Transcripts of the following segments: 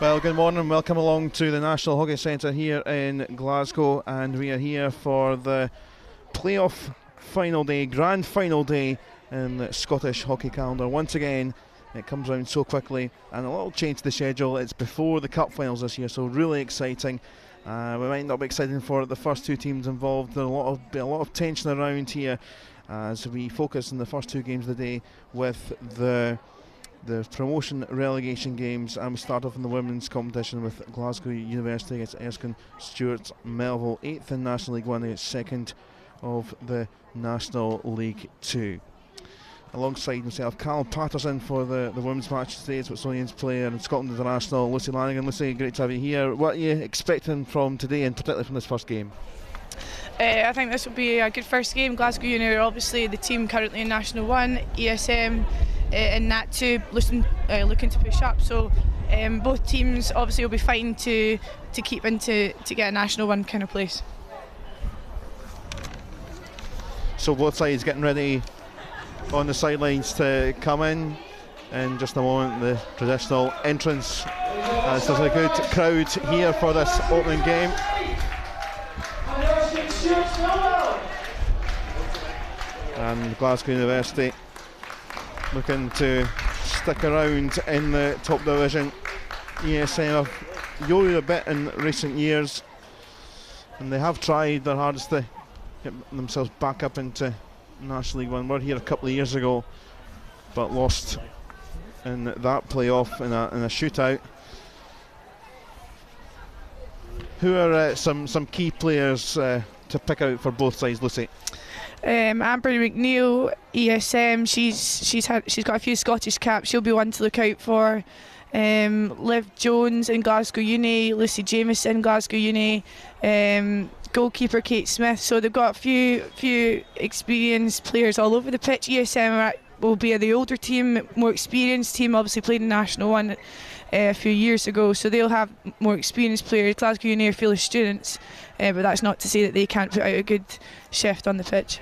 Well, good morning, welcome along to the National Hockey Centre here in Glasgow, and we are here for the playoff final day, grand final day in the Scottish hockey calendar. Once again, it comes around so quickly, and a little change to the schedule. It's before the cup finals this year, so really exciting. We might not be excited for the first two teams involved. There's a lot of tension around here as we focus on the first two games of the day with the promotion relegation games, and we start off in the women's competition with Glasgow University against Erskine Stewart's Melville, 8th in National League 1 against 2nd of the National League 2. Alongside myself, Callum Patterson for the women's match today. It's Watsonians player and Scotland International, Lucy Lanigan. Lucy, great to have you here. What are you expecting from today, and particularly from this first game? I think this will be a good first game. Glasgow Uni are obviously the team currently in National 1, ESM in Nat 2 looking to push up, so both teams obviously will be fighting to keep into to get a National 1 kind of place. So both sides getting ready on the sidelines to come in just a moment. The traditional entrance, as there's a good crowd here for this opening game. And Glasgow University looking to stick around in the top division. ESM have yo-yoed a bit in recent years, and they have tried their hardest to get themselves back up into National League 1. We're here a couple of years ago, but lost in that playoff in a shootout. Who are some key players to pick out for both sides, Lucy? Amber McNeil, ESM. She's got a few Scottish caps. She'll be one to look out for. Liv Jones in Glasgow Uni, Lucy Jamieson, Glasgow Uni, goalkeeper Kate Smith. So they've got a few experienced players all over the pitch. ESM will be the older team, more experienced team. Obviously played in National 1 a few years ago, so they'll have more experienced players. Glasgow Uni are full of students, but that's not to say that they can't put out a good shift on the pitch.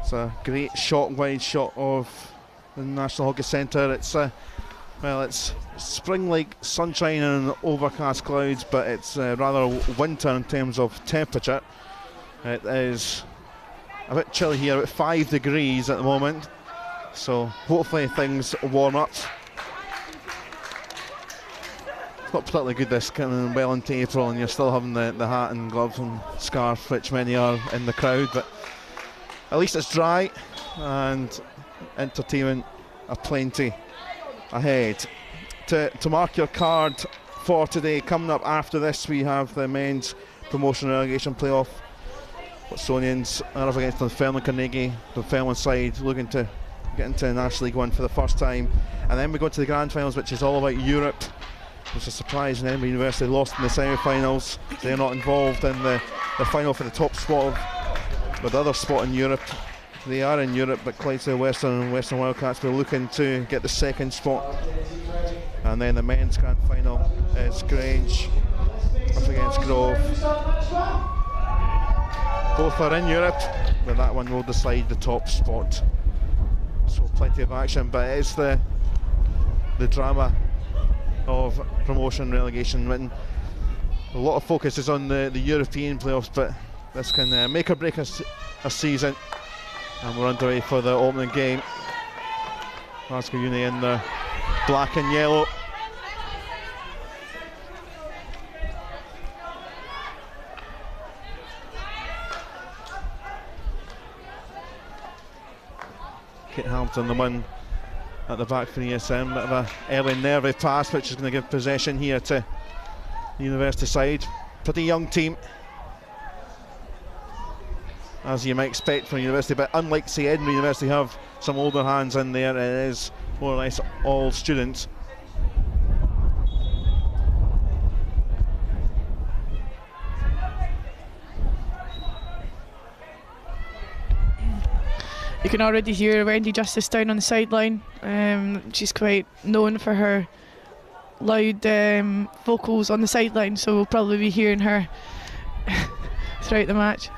It's a great wide shot of the National Hockey Centre. It's it's spring-like sunshine and overcast clouds, but it's rather winter in terms of temperature. It is a bit chilly here, about 5 degrees at the moment, so hopefully things warm up. It's not particularly good this kind of well into April, and you're still having the hat and gloves and scarf, which many are in the crowd, but at least it's dry and entertainment aplenty ahead. To mark your card for today, coming up after this, we have the men's promotion relegation playoff. Watsonians are up against Dunfermline Carnegie. Dunfermline side looking to get into National League 1 for the first time. And then we go to the grand finals, which is all about Europe. It's a surprise, and Edinburgh University lost in the semi-finals. They're not involved in the final for the top spot with the other spot in Europe. They are in Europe, but Clydesdale Western and Western Wildcats will looking to get the second spot. And then the men's grand final is Grange up against Grove. Both are in Europe, but that one will decide the top spot. So plenty of action, but it's the drama of promotion relegation. And a lot of focus is on the European playoffs, but this can make or break a season. And we're underway for the opening game. Glasgow Uni in the black and yellow. Kit Hamilton, the one at the back for ESM. Bit of a early nervy pass, which is going to give possession here to the University side. Pretty young team, as you might expect from University, but unlike, say, Edinburgh University have some older hands in there, it is more or less all students. You can already hear Wendy Justice down on the sideline. She's quite known for her loud vocals on the sideline, so we'll probably be hearing her throughout the match.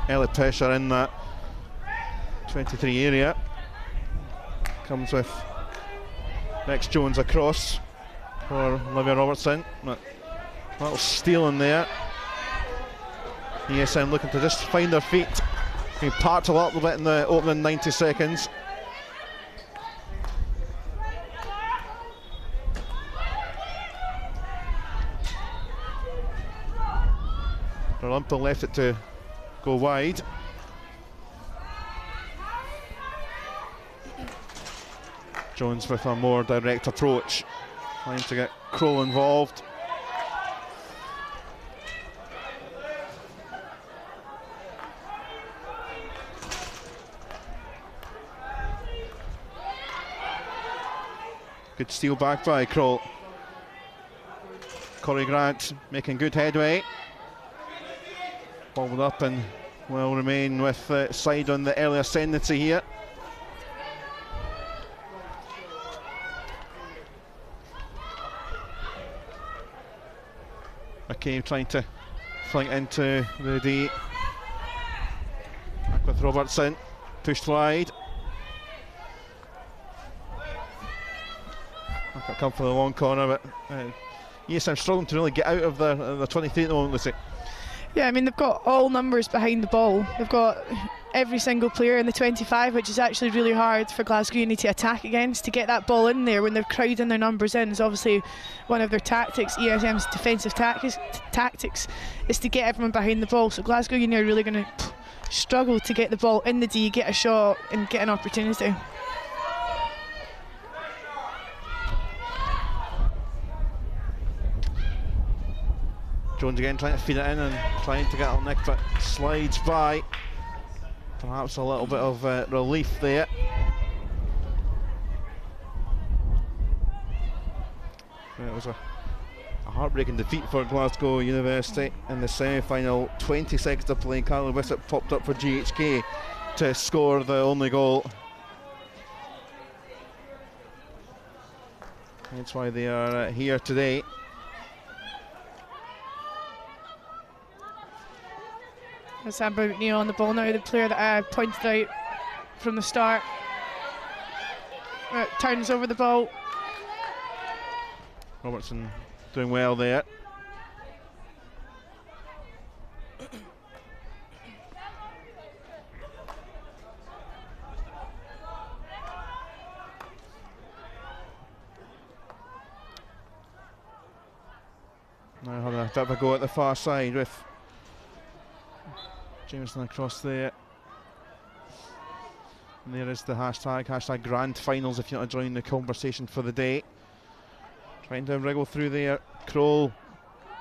early pressure in that 23 area. Comes with Rex Jones across for Olivia Robertson. A little steal in there. ESM looking to just find their feet. They parked a little bit in the opening 90 seconds. Olympia left it to go wide. Jones with a more direct approach, trying to get Kroll involved. Good steal back by Kroll. Corey Grant making good headway. Bobbled up and will remain with side on the early ascendancy here. McCabe trying to flank into the D. Back with Robertson, pushed wide. Come for the long corner, but yes, I'm struggling to really get out of the 23 at the moment, Lucy. Yeah, I mean, they've got all numbers behind the ball. They've got every single player in the 25, which is actually really hard for Glasgow Uni to attack against. To get that ball in there when they're crowding their numbers in is obviously one of their tactics. ESM's defensive tactics is to get everyone behind the ball. So Glasgow Uni are really going to struggle to get the ball in the D, get a shot and get an opportunity. Jones again trying to feed it in and trying to get on Nick, but slides by. Perhaps a little bit of relief there. It was a heartbreaking defeat for Glasgow University in the semi-final. 20 seconds to play. Carly Wissett popped up for GHK to score the only goal. That's why they are here today. That's Amber McNeil on the ball now, the player that I pointed out from the start. Turns over the ball. Robertson doing well there. Now having a bit of a go at the far side with Jameson across there. And there is the hashtag grand finals if you want to join the conversation for the day. Trying to wriggle through there. Kroll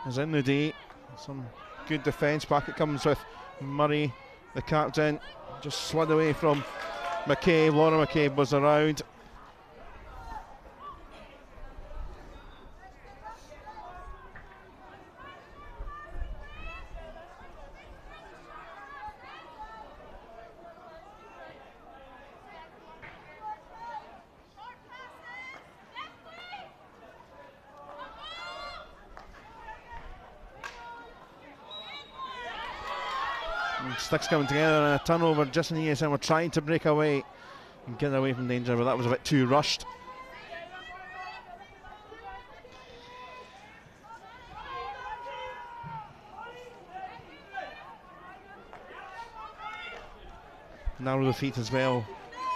is in the D. Some good defence. Back it comes with Murray, the captain. Just slid away from McCabe. Laura McCabe was around. Sticks coming together and a turnover just in ESM. We're trying to break away and get away from danger, but that was a bit too rushed. Narrow defeat as well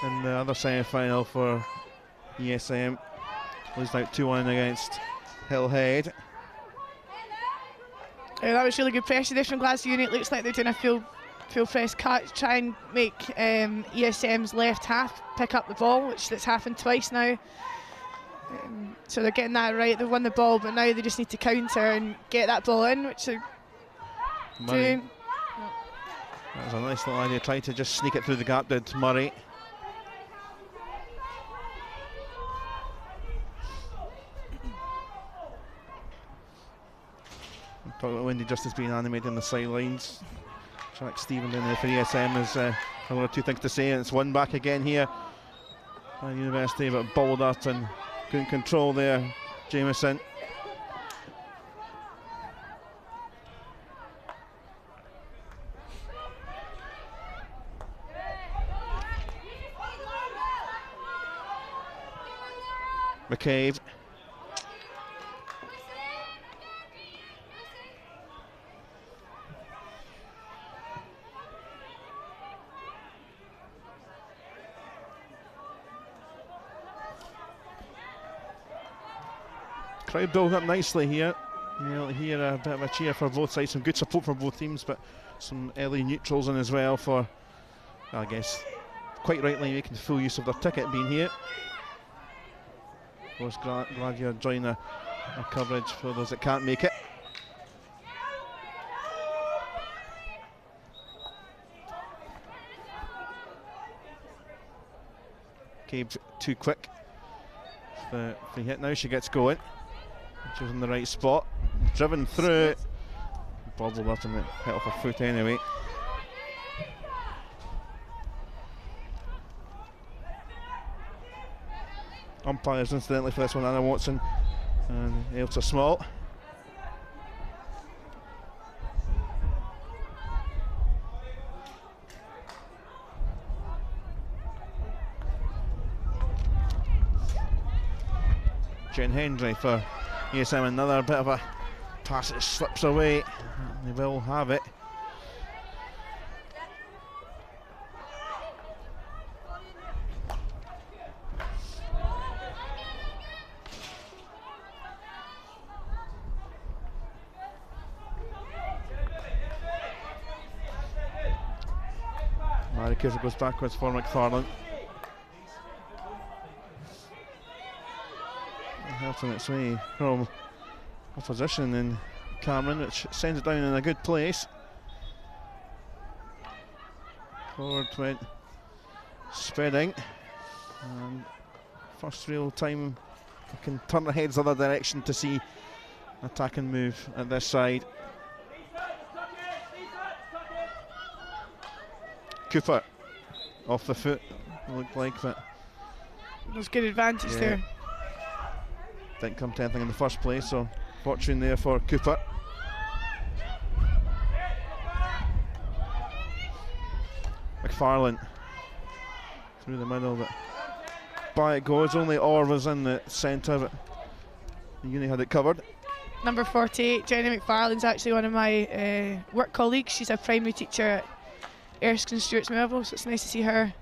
in the other semi-final for ESM. Losing out 2-1 against Hillhead. That was really good pressure there from Glasgow Uni. It looks like they're doing a full press cut, try and make ESM's left half pick up the ball, which that's happened twice now. So they're getting that right. They've won the ball, but now they just need to counter and get that ball in, which they're doing. That was a nice little idea, trying to just sneak it through the gap, did Murray. Talk about Wendy Justice being animated on the sidelines. Jack Stephen down there for ESM has one or two things to say, and it's one back again here by University, but balled up and couldn't control there, Jameson. McCabe. Crowd building up nicely here. You'll hear a bit of a cheer for both sides, some good support for both teams, but some early neutrals in as well for, I guess, quite rightly making full use of their ticket being here. Of course, glad you're joining our coverage for those that can't make it. Cabe too quick. The free hit now, she gets going. She's in the right spot. Driven through. Bobbled up and it hit off her foot anyway. Umpires incidentally for this one, Anna Watson and Ailsa Small. Jen Hendry for ESM, another bit of a pass that slips away. They will have it. Maricusa goes backwards for McFarlane. Helping its way from opposition in Cameron, which sends it down in a good place. Forward went Spedding, and first real time we can turn our heads the other direction to see attack and move at this side. Cooper off the foot, looked like that. There's good advantage there. Didn't come to anything in the first place, so fortune there for Cooper. McFarlane through the middle, but by it goes. Only Orr was in the centre, but the Uni had it covered. Number 48, Jenny McFarlane's actually one of my work colleagues. She's a primary teacher at Erskine Stewart's Melville, so it's nice to see her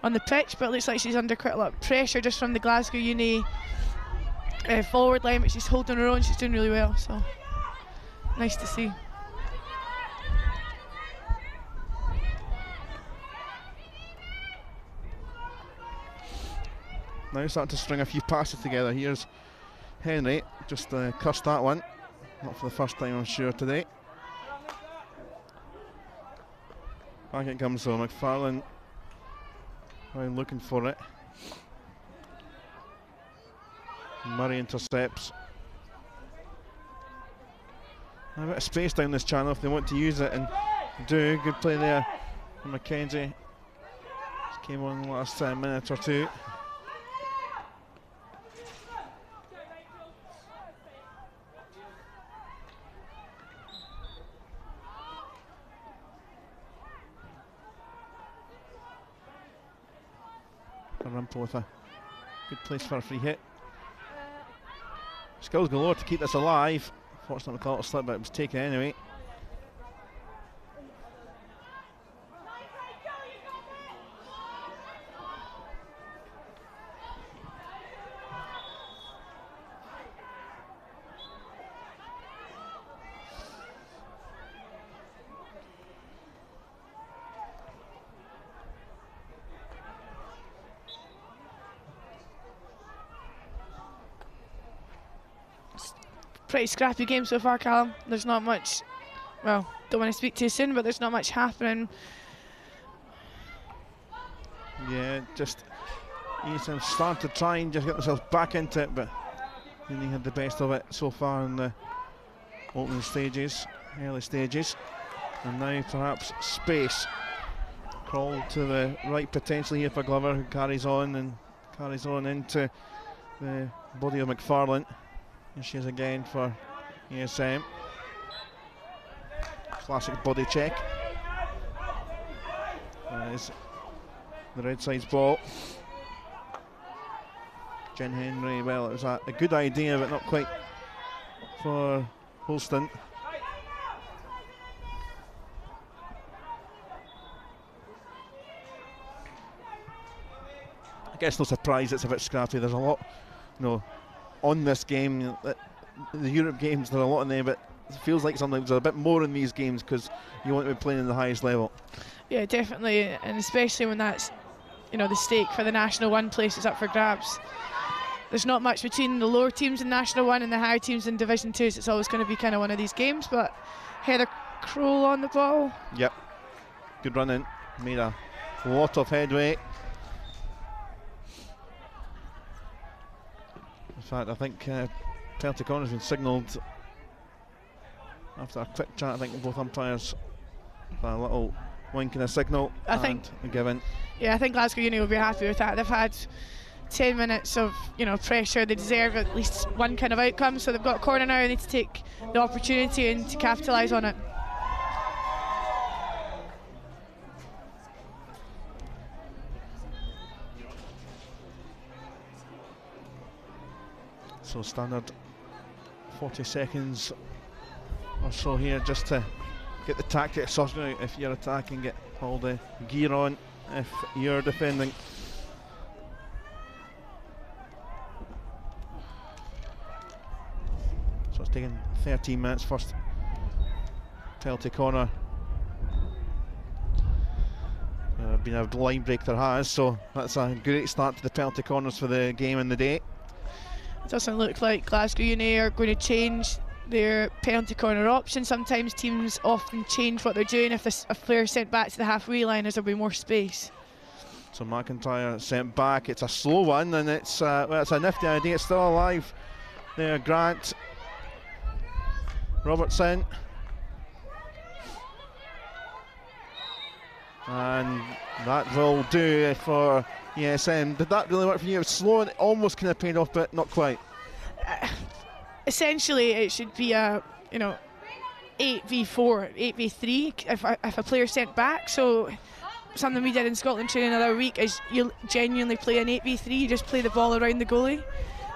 on the pitch, but it looks like she's under quite a lot of pressure just from the Glasgow Uni forward line, but she's holding her own. She's doing really well, so nice to see. Now starting to string a few passes together. Here's Henry, just cursed that one. Not for the first time, I'm sure, today. Back it comes though. McFarlane looking for it. Murray intercepts. A bit of space down this channel if they want to use it and do. Good play there from McKenzie. Just came on the last minute or two. Rumple with a good place for a free hit. Skills galore to keep this alive. Fortunately, with a little slip, but it was taken anyway. Pretty scrappy game so far, Callum. There's not much, well, don't want to speak too soon, but there's not much happening. Yeah, just ESM started to try and just get themselves back into it, but they had the best of it so far in the opening stages, early stages. And now perhaps space. Crawl to the right potentially here for Glover, who carries on into the body of McFarlane. Here she is again for ESM. Classic body check. That is the red side's ball. Jen Henry, well, it was a good idea, but not quite for Holston. I guess no surprise it's a bit scrappy. There's a lot, on this game. The Europe games, there are a lot in there, but it feels like sometimes there's a bit more in these games because you want to be playing in the highest level. Yeah, definitely, and especially when that's, the stake for the National 1 place is up for grabs. There's not much between the lower teams in National 1 and the higher teams in Division 2, so it's always going to be kind of one of these games, but Heather Kroll on the ball. Yep, good run in, made a lot of headway. In fact, I think penalty corner has been signalled after a quick chat. I think both umpires a little wink and a signal. I think a given. Yeah, I think Glasgow Uni will be happy with that. They've had 10 minutes of pressure. They deserve at least one kind of outcome. So they've got a corner now. They need to take the opportunity and to capitalise on it. So standard 40 seconds or so here just to get the tactics sorted out. If you're attacking, get all the gear on. If you're defending, so it's taken 13 minutes. First penalty corner. Been a line break there has, so that's a great start to the penalty corners for the game and the day. It doesn't look like Glasgow Uni are going to change their penalty corner option. Sometimes teams often change what they're doing if a player is sent back to the halfway line as there'll be more space. So McIntyre sent back. It's a slow one, and it's a nifty idea. It's still alive there. Grant Robertson, and that will do for ESM. Did that really work for you? It was slow and it almost kind of paid off, but not quite. Essentially, it should be a 8v4, 8v3 if a player sent back. So something we did in Scotland training the other week is you genuinely play an 8v3. You just play the ball around the goalie.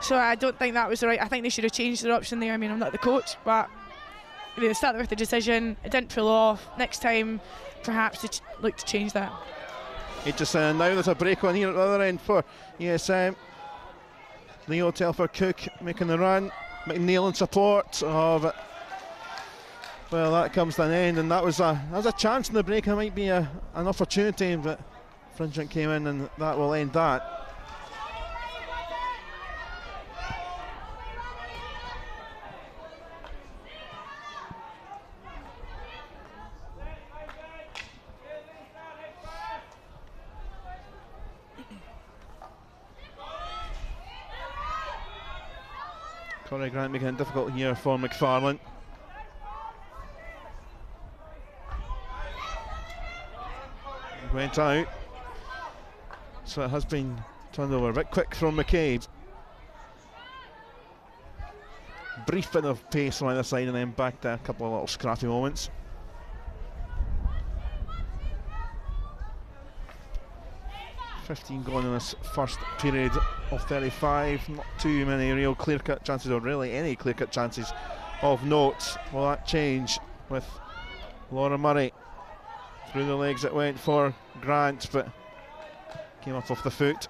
So I don't think that was the right. I think they should have changed their option there. I mean, I'm not the coach, but they started with the decision. It didn't pull off. Next time, perhaps they look to change that. Now there's a break on here at the other end for ESM. Leo Telfer Cook making the run. McNeil in support of it. Well, that comes to an end, and that was a chance in the break. It might be an opportunity, but Fringent came in, and that will end that. Corey Grant making it difficult here for McFarlane. Went out, so it has been turned over a bit quick from McCabe. Brief bit of pace on either side, and then back to a couple of little scrappy moments. Gone in this first period of 35. Not too many real clear-cut chances, or really any clear-cut chances of note. Will that change with Laura Murray? Through the legs it went for Grant, but came up off the foot.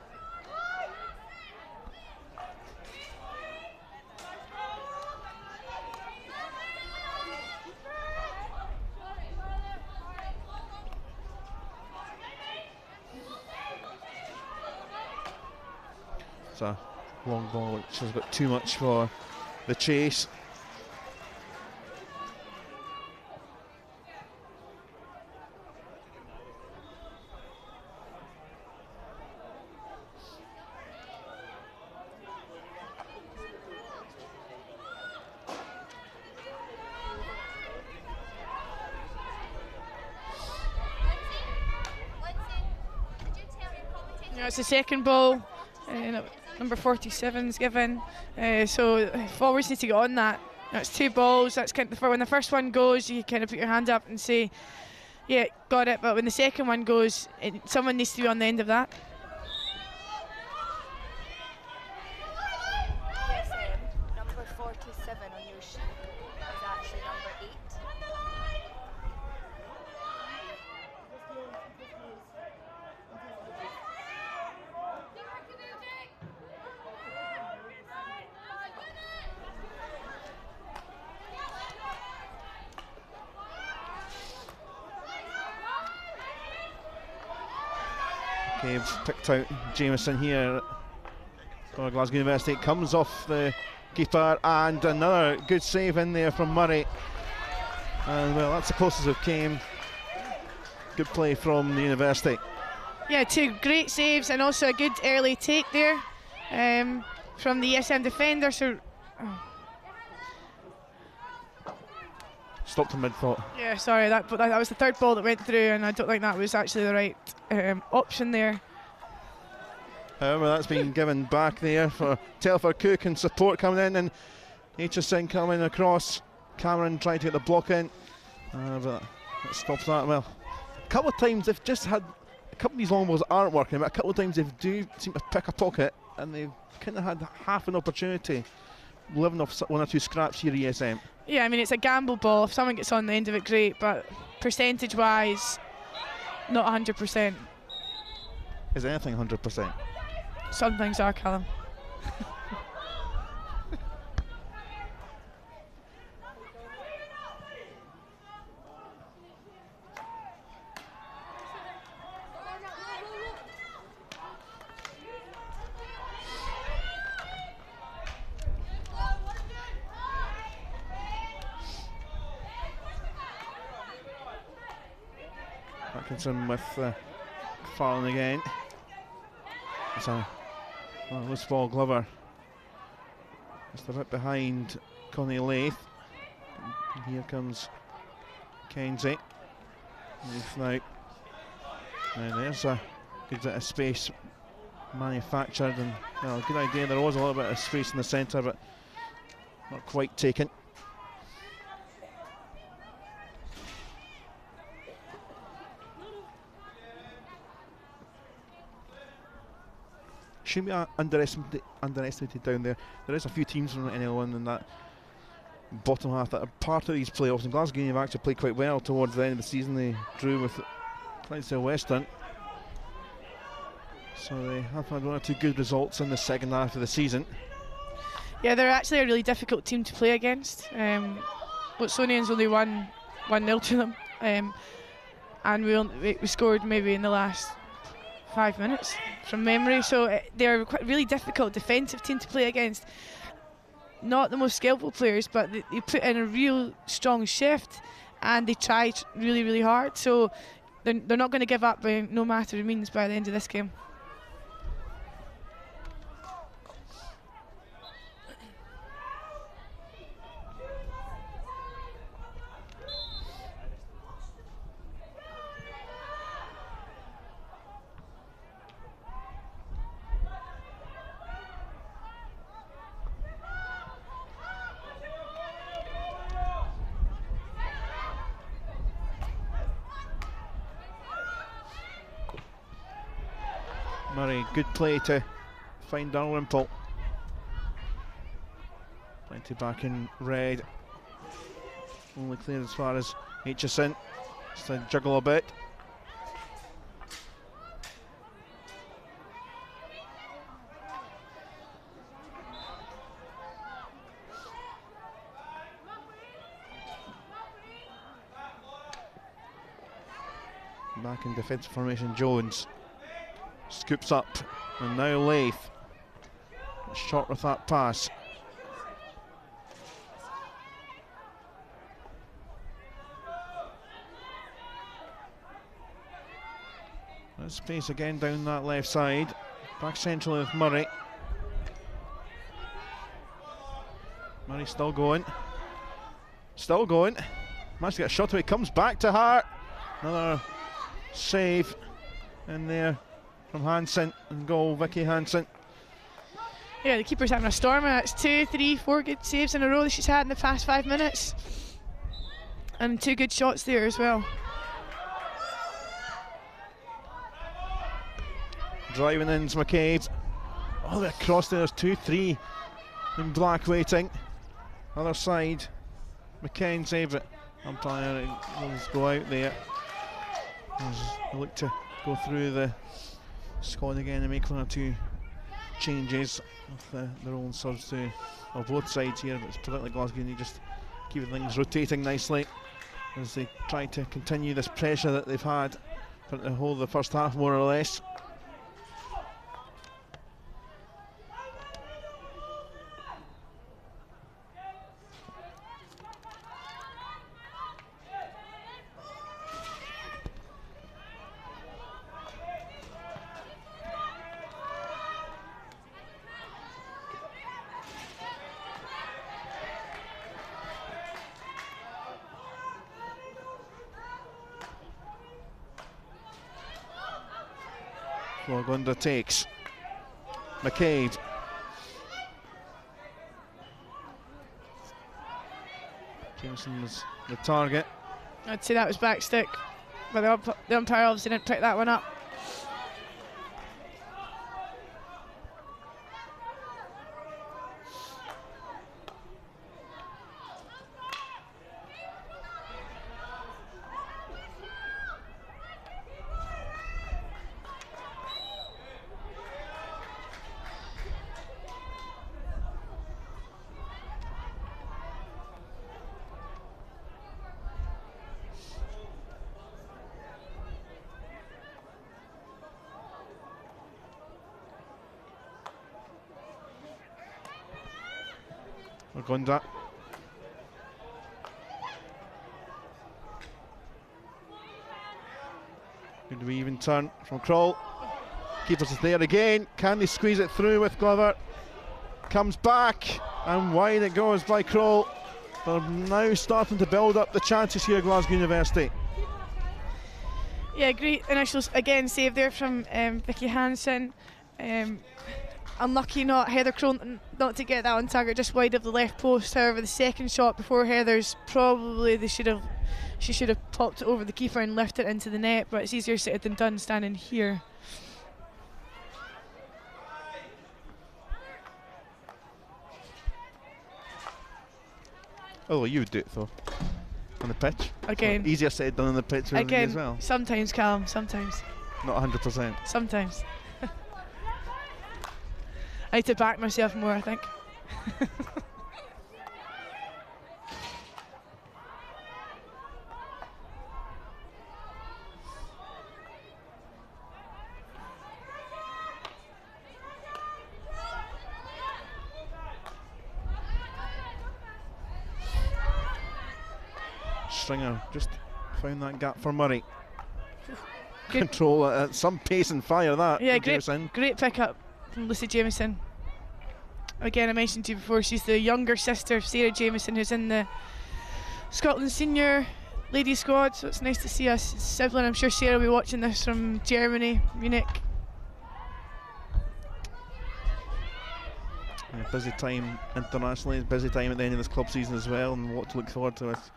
It's a long ball which has got too much for the chase. It's the second ball. Number 47's given, so forwards need to get on that. That's two balls. That's kind of when the first one goes, you kind of put your hand up and say, "Yeah, got it." But when the second one goes, someone needs to be on the end of that. McCabe's picked out Jameson here for Glasgow University. Comes off the keeper, and another good save in there from Murray. And well, that's the closest it came. Good play from the University. Yeah, two great saves and also a good early take there from the ESM defender. So stopped in mid-thought. Yeah, sorry, that was the third ball that went through, and I don't think that was actually the right option there. However, that's been given back there for Telford. Cook and support coming in, and HSN coming across. Cameron trying to get the block in, but that stops that. Well, a couple of times they've just had a couple of these long balls aren't working, but a couple of times they do seem to pick a pocket, and they've kind of had half an opportunity, living off one or two scraps here at ESM. Yeah, I mean, it's a gamble ball. If someone gets on the end of it, great, but percentage-wise, not 100%. Is anything 100%? Some things are, Callum. Atkinson with Farland again. It's a loose ball. Glover just a bit behind Connie Lath. And here comes Kenzie. Now, and there's a good bit of space manufactured, and well, good idea. There was a little bit of space in the centre, but not quite taken. Shouldn't be underestimated down there. There is a few teams from NL1 in that bottom half that are part of these playoffs, and Glasgow Union have actually played quite well towards the end of the season. They drew with Clydesdale Western, so they have had one or two good results in the second half of the season. Yeah, they're actually a really difficult team to play against. Watsonians only won 1-0 to them, and we scored maybe in the last 5 minutes from memory, so they're a really difficult defensive team to play against. Not the most skillful players, but they put in a real strong shift, and they try really, really hard, so they're not going to give up by no matter the means by the end of this game. Murray, good play to find Dalrymple. Plenty back in red. Only clear as far as Aitchison. Just to juggle a bit. Back in defensive formation, Jones. Scoops up, and now Lath. Short with that pass. There's space again down that left side. Back centrally with Murray. Murray still going. Still going. Managed to get a shot away. Comes back to Hart. Another save in there from Hansen, and goal, Vicky Hansen. Yeah, the keeper's having a stormer. That's 2, 3, 4 good saves in a row that she's had in the past 5 minutes. And 2 good shots there as well. Driving in's McCabe. Oh, they're across there. There's 2-3 in black waiting. Other side, McKenzie, but umpire will go out there. They look to go through the squad again and make 1 or 2 changes with their own subs to both sides here, but it's particularly Glasgow Union just keeping things rotating nicely as they try to continue this pressure that they've had for the whole of the first half, more or less. Florgunda takes. McCabe. Jameson was the target. I'd say that was backstick, but the umpire obviously didn't pick that one up. Gunda. Good even turn from Kroll. Keepers is there again. Can they squeeze it through with Glover? Comes back and wide it goes by Kroll. They're now starting to build up the chances here at Glasgow University. Yeah, great initial again save there from Vicky Hansen. Unlucky not Heather Kroll not to get that on target, just wide of the left post. However, the second shot before Heather's, probably she should have popped it over the keeper and left it into the net, but it's easier said than done standing here. Oh, you would do it though on the pitch. Again, well, easier said than on the pitch again as well. Sometimes, Callum, sometimes. Not 100%. Sometimes. I need to back myself more, I think. Stringer just found that gap for Murray. Control at some pace and fire that. Yeah, great pick up from Lucy Jameson. Again, I mentioned to you before, she's the younger sister of Sarah Jameson, who's in the Scotland senior ladies squad, so it's nice to see us sibling. I'm sure Sarah will be watching this from Germany, Munich. Yeah, busy time internationally, busy time at the end of this club season as well, and what to look forward to with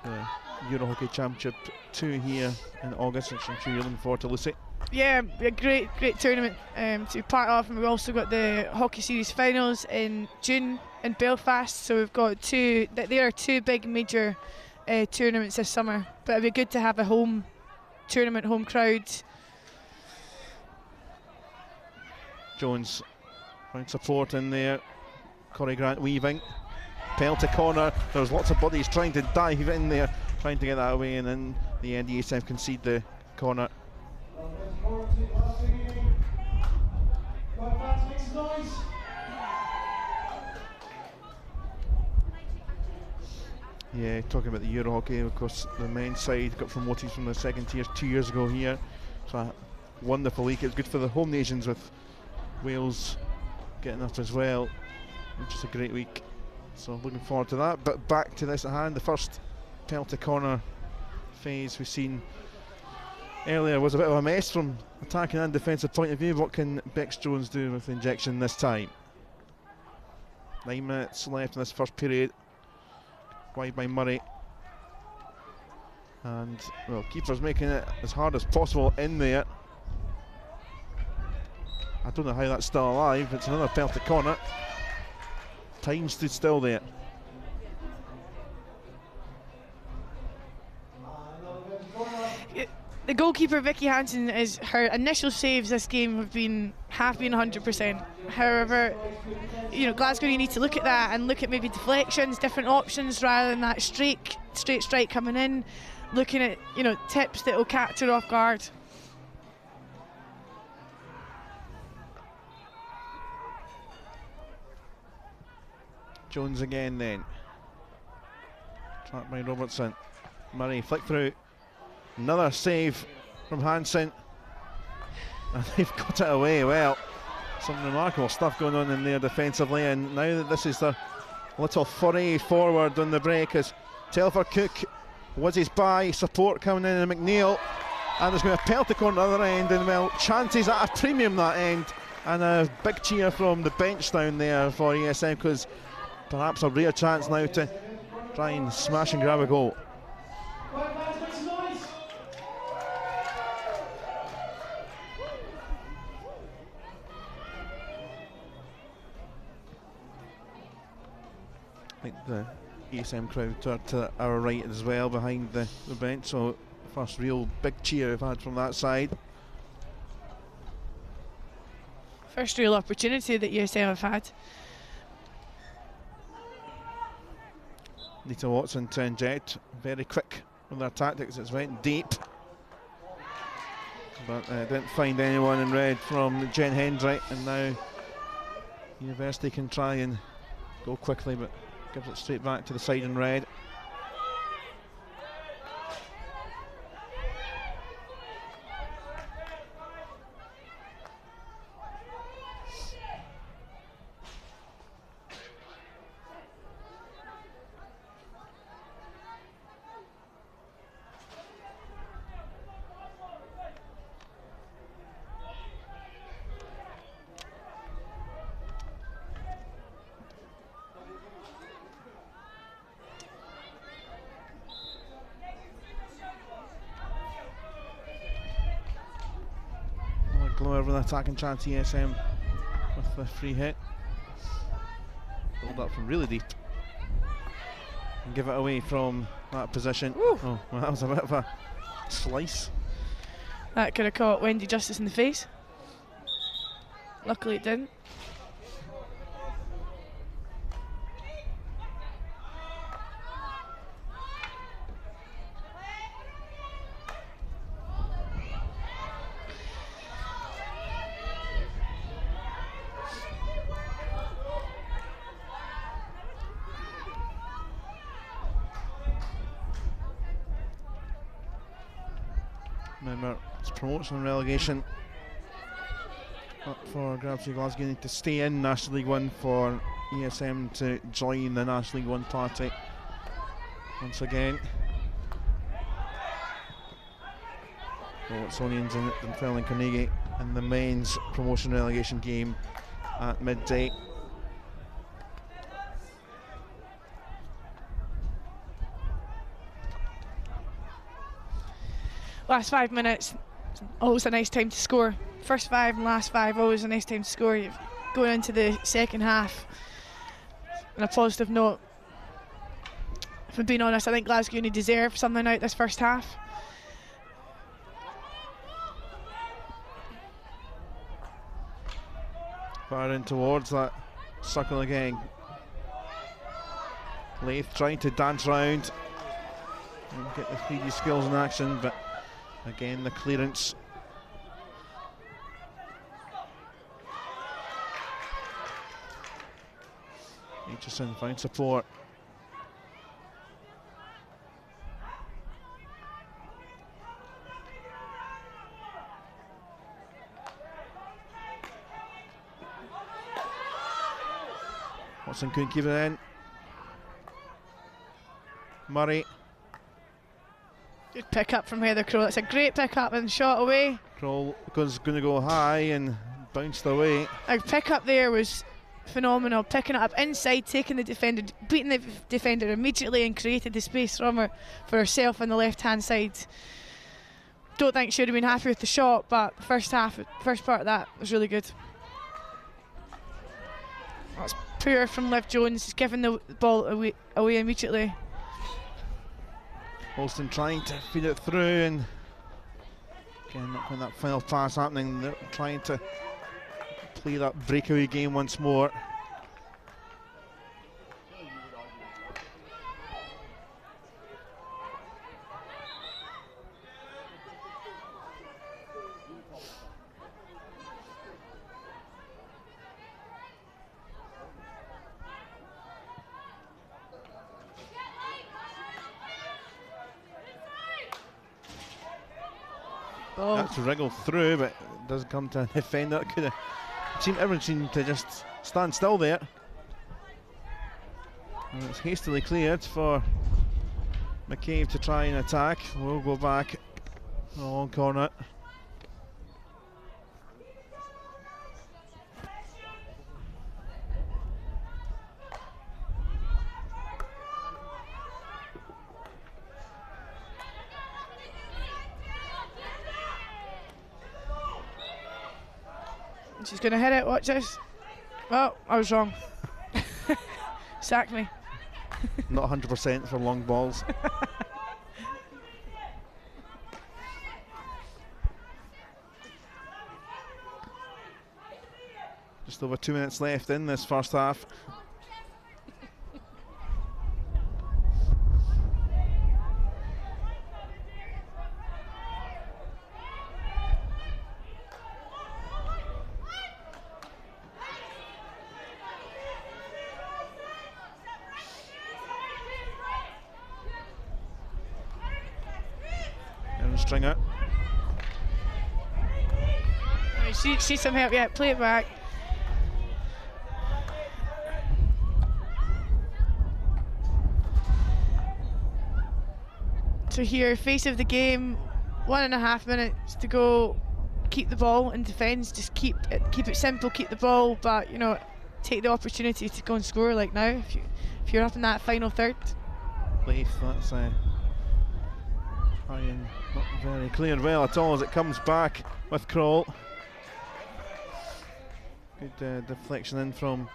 the Euro Hockey Championship 2 here in August, which I'm sure you're looking forward to, Lucy. Yeah, a great tournament to be part of, and we've also got the Hockey Series finals in June in Belfast, so we've got there are two big major tournaments this summer, but it'd be good to have a home tournament, home crowd. Jones find support in there. Corey Grant weaving. Penalty corner. There's lots of bodies trying to dive in there, trying to get that away, and then the end ESM concede the corner. Yeah, talking about the Euro Hockey, of course, the men's side got promoted from the second tier 2 years ago here. So a wonderful league. It's good for the home nations with Wales getting up as well, which is a great week. So looking forward to that. But back to this at hand, the first penalty corner phase we've seen earlier was a bit of a mess from attacking and defensive point of view. What can Bex Jones do with the injection this time? 9 minutes left in this first period. Wide by Murray. And, well, keeper's making it as hard as possible in there. I don't know how that's still alive. It's another penalty corner. Time stood still there. The goalkeeper Vicky Hansen, her initial saves this game have been 100%. However, you know, Glasgow, you need to look at that and look at maybe deflections, different options rather than that straight strike coming in. Looking at, you know, tips that will catch her off guard. Jones again then. Trapped by Robertson. Murray flick through. Another save from Hansen. And they've got it away well. Some remarkable stuff going on in there defensively, and now that this is the little foray forward on the break as Telfer Cook whizzes by, support coming in, and McNeil And there's going to pelt the corner at the other end, and well, chances at a premium that end. And a big cheer from the bench down there for ESM, because perhaps a rare chance now to try and smash and grab a goal. I think the ESM crowd are to our right as well behind the bench, so first real big cheer we've had from that side. First real opportunity that ESM have had. Nita Watson to inject, very quick with their tactics, it's went deep. But didn't find anyone in red from Jen Hendry, and now University can try and go quickly, but gives it straight back to the side in red. Glower with an attacking chance, ESM with the free hit. Build up from really deep and give it away from that position. Ooh. Oh, well, that was a bit of a slice. That could have caught Wendy Justice in the face. Luckily it didn't. Remember, it's promotion and relegation up for grabs. Glasgow need to stay in National League 1 for ESM to join the National League 1 party once again. Watsonians and Dunfermline and Carnegie in the men's promotion relegation game at midday. Last 5 minutes, always a nice time to score. First 5 and last 5, always a nice time to score. You're going into the second half on a positive note. If I'm being honest, I think Glasgow Uni deserve something out this first half. Far in towards that circle again. Lath trying to dance round and get the 3D skills in action, but again the clearance. Aitchison found support. Watson couldn't keep it in. Murray. Good pick up from Heather Crow. That's a great pick up and shot away. Kroll was going to go high and bounced away. Her pick up there was phenomenal. Picking it up inside, taking the defender, beating the defender immediately, and created the space for herself on the left hand side. Don't think she would have been happy with the shot, but first part of that was really good. That's poor from Liv Jones. She's given the ball away immediately. Holston trying to feed it through, and again not when that final pass happening, they're trying to play that breakaway game once more. Oh. That's wriggled through, but it doesn't come to a defender. Everyone seemed to just stand still there. And it's hastily cleared for McCabe to try and attack. We'll go back Long corner. She's going to hit it, watch this. Well, I was wrong. Sack me. Not 100% for long balls. Just over 2 minutes left in this first half. Stringer. See some help, yeah, play it back. So here, face of the game, 1.5 minutes to go. Keep the ball in defence, just keep it simple, keep the ball, but you know, take the opportunity to go and score like now if you're up in that final third. Leaf, that's and not very clear well at all as it comes back with Kroll. Good deflection in from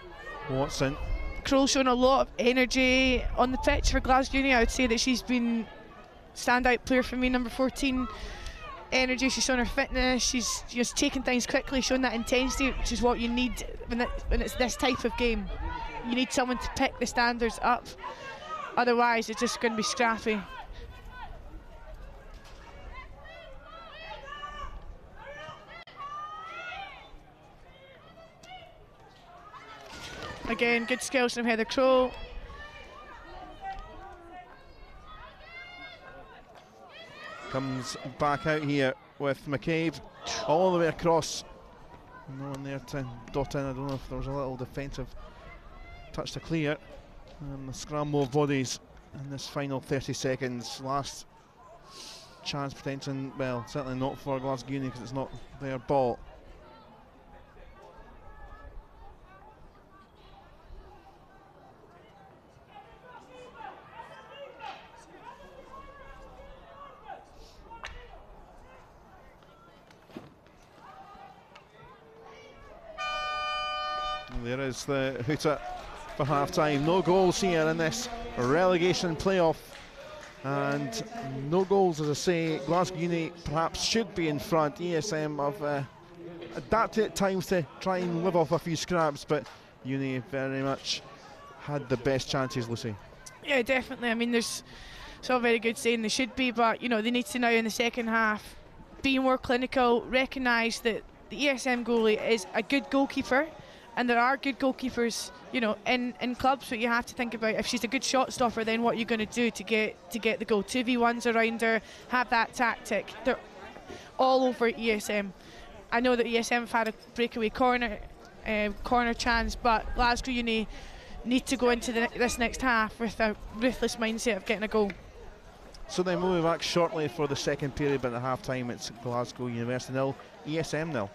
Watson. Kroll showing a lot of energy on the pitch for Glasgow Uni. I would say that she's been standout player for me, number 14. Energy, she's shown her fitness, she's just taking things quickly, showing that intensity, which is what you need when it's this type of game. You need someone to pick the standards up, otherwise it's just going to be scrappy. Again, good skills from Heather Kroll. Comes back out here with McCabe all the way across. No one there to dot in. I don't know if there was a little defensive touch to clear. And the scramble of bodies in this final 30 seconds. Last chance potential, well, certainly not for Glasgow Uni because it's not their ball. There is the hooter for half-time. No goals here in this relegation playoff. And no goals, as I say. Glasgow Uni perhaps should be in front. ESM have adapted at times to try and live off a few scraps, but Uni very much had the best chances, Lucy. Yeah, definitely. I mean, it's all very good saying they should be, but you know, they need to now in the second half be more clinical, recognise that the ESM goalie is a good goalkeeper. And there are good goalkeepers, you know, in clubs, but you have to think about if she's a good shot stopper, then what you're going to do to get the goal. 2v1s around her, have that tactic. They're all over ESM. I know that ESM have had a breakaway corner chance, but Glasgow Uni need to go into this next half with a ruthless mindset of getting a goal. So then we'll be back shortly for the second period, but at half time it's Glasgow University 0, ESM 0.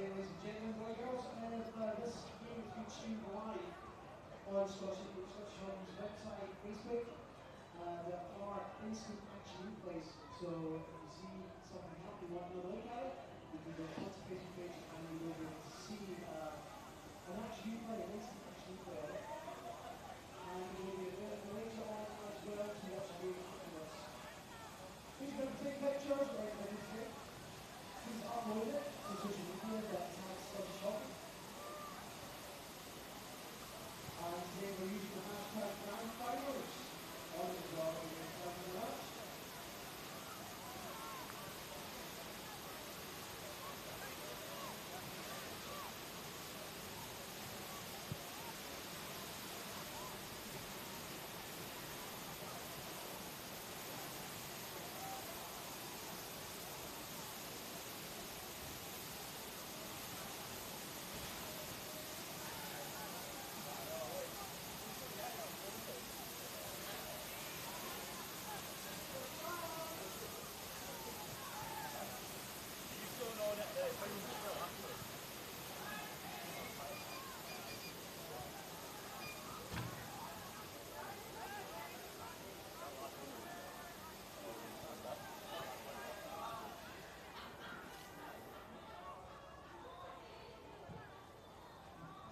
day, ladies and gentlemen, boys and girls, and this game is being streamed live on Scottish Hockey's website, Facebook. There are instant action replays, so if you see something happening, you want to look at it, you can go onto the Facebook page and you will be able to see an action replay, an instant action replay of it. And it will be available later on as well to watch the game afterwards. Please don't take pictures or anything. Please upload it to social media that has Scottish Hockey. And today we're using the hashtag Grand Finals on the blog. Thank you very much.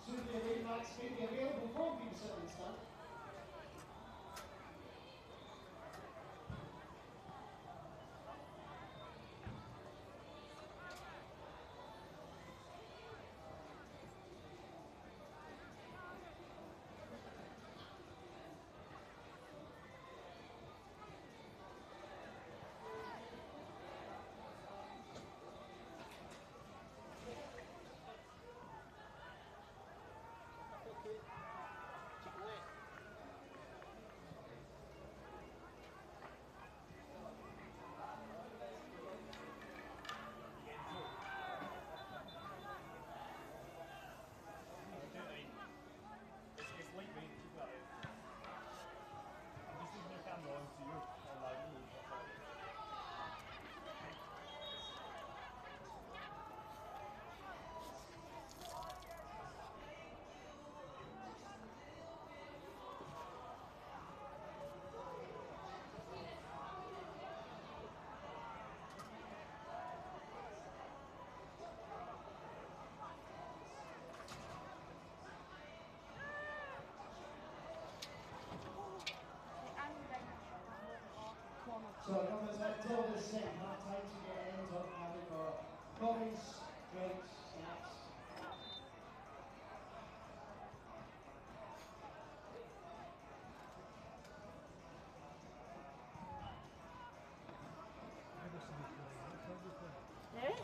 Soon the late nights may be available for people sitting stand. It's lightweight, keep that out. I'm just leaving your camera on so you're online. So come until this second half time to get in, top having for coffees, drinks, snacks. Yeah.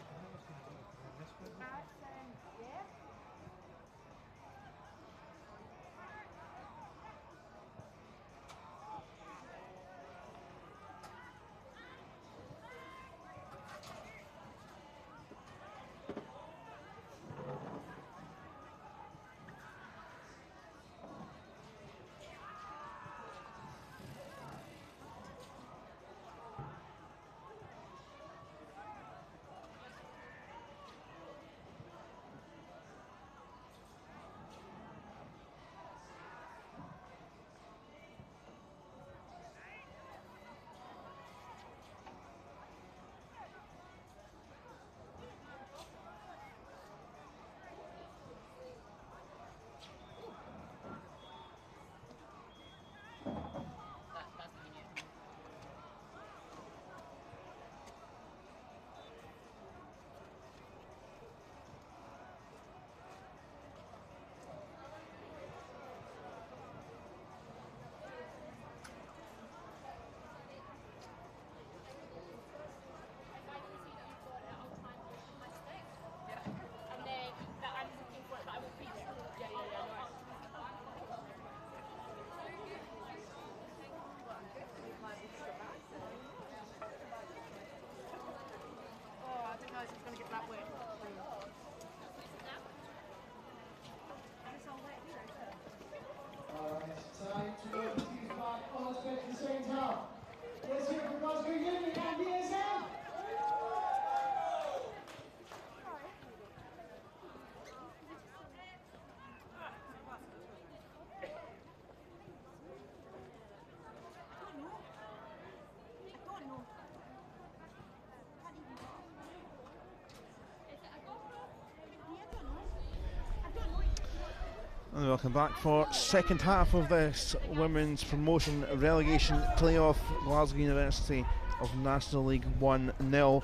And welcome back for second half of this women's promotion relegation playoff. Glasgow University of National League 1-0.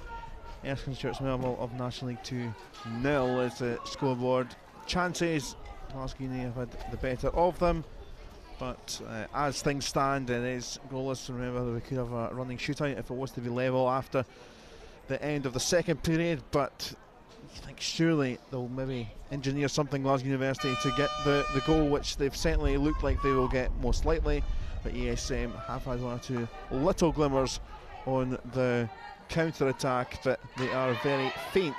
Erskine Stewart's Melville of National League 2-0 is the scoreboard. Chances, Glasgow Uni have had the better of them, but as things stand, it is goalless. Remember, we could have a running shootout if it was to be level after the end of the second period, but you think surely they'll maybe engineer something, Glasgow University, to get the goal, which they've certainly looked like they will get most likely. But ESM have had one or two little glimmers on the counter-attack, but they are very faint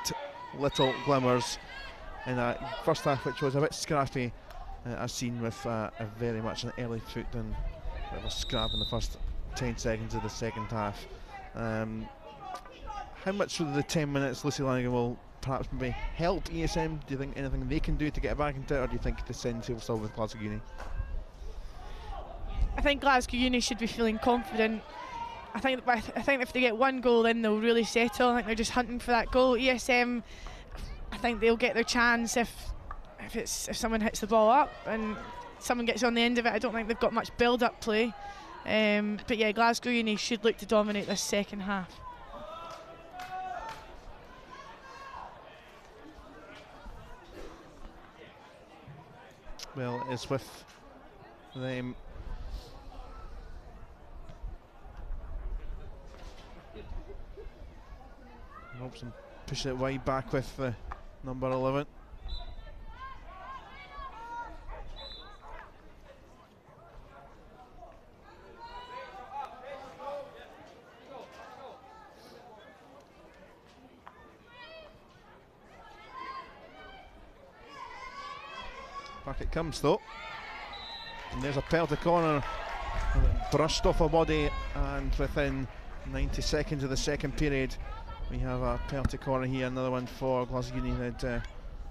little glimmers in that first half, which was a bit scrappy, as seen with a very much an early foot and a bit of a scrap in the first 10 seconds of the second half. How much of the 10 minutes Lucy Lanigan will perhaps maybe help ESM? Do you think anything they can do to get back into it, or do you think the sense will still with Glasgow Uni? I think Glasgow Uni should be feeling confident. I think if they get one goal, then they'll really settle. I think they're just hunting for that goal. ESM, I think they'll get their chance if someone hits the ball up and someone gets on the end of it. I don't think they've got much build-up play. But yeah, Glasgow Uni should look to dominate this second half. Well, it's with them. Robson pushing it wide back with number 11. Back it comes though, and there's a penalty corner, brushed off a body, and within 90 seconds of the second period we have a penalty corner here, another one for Glasgow Uni. They had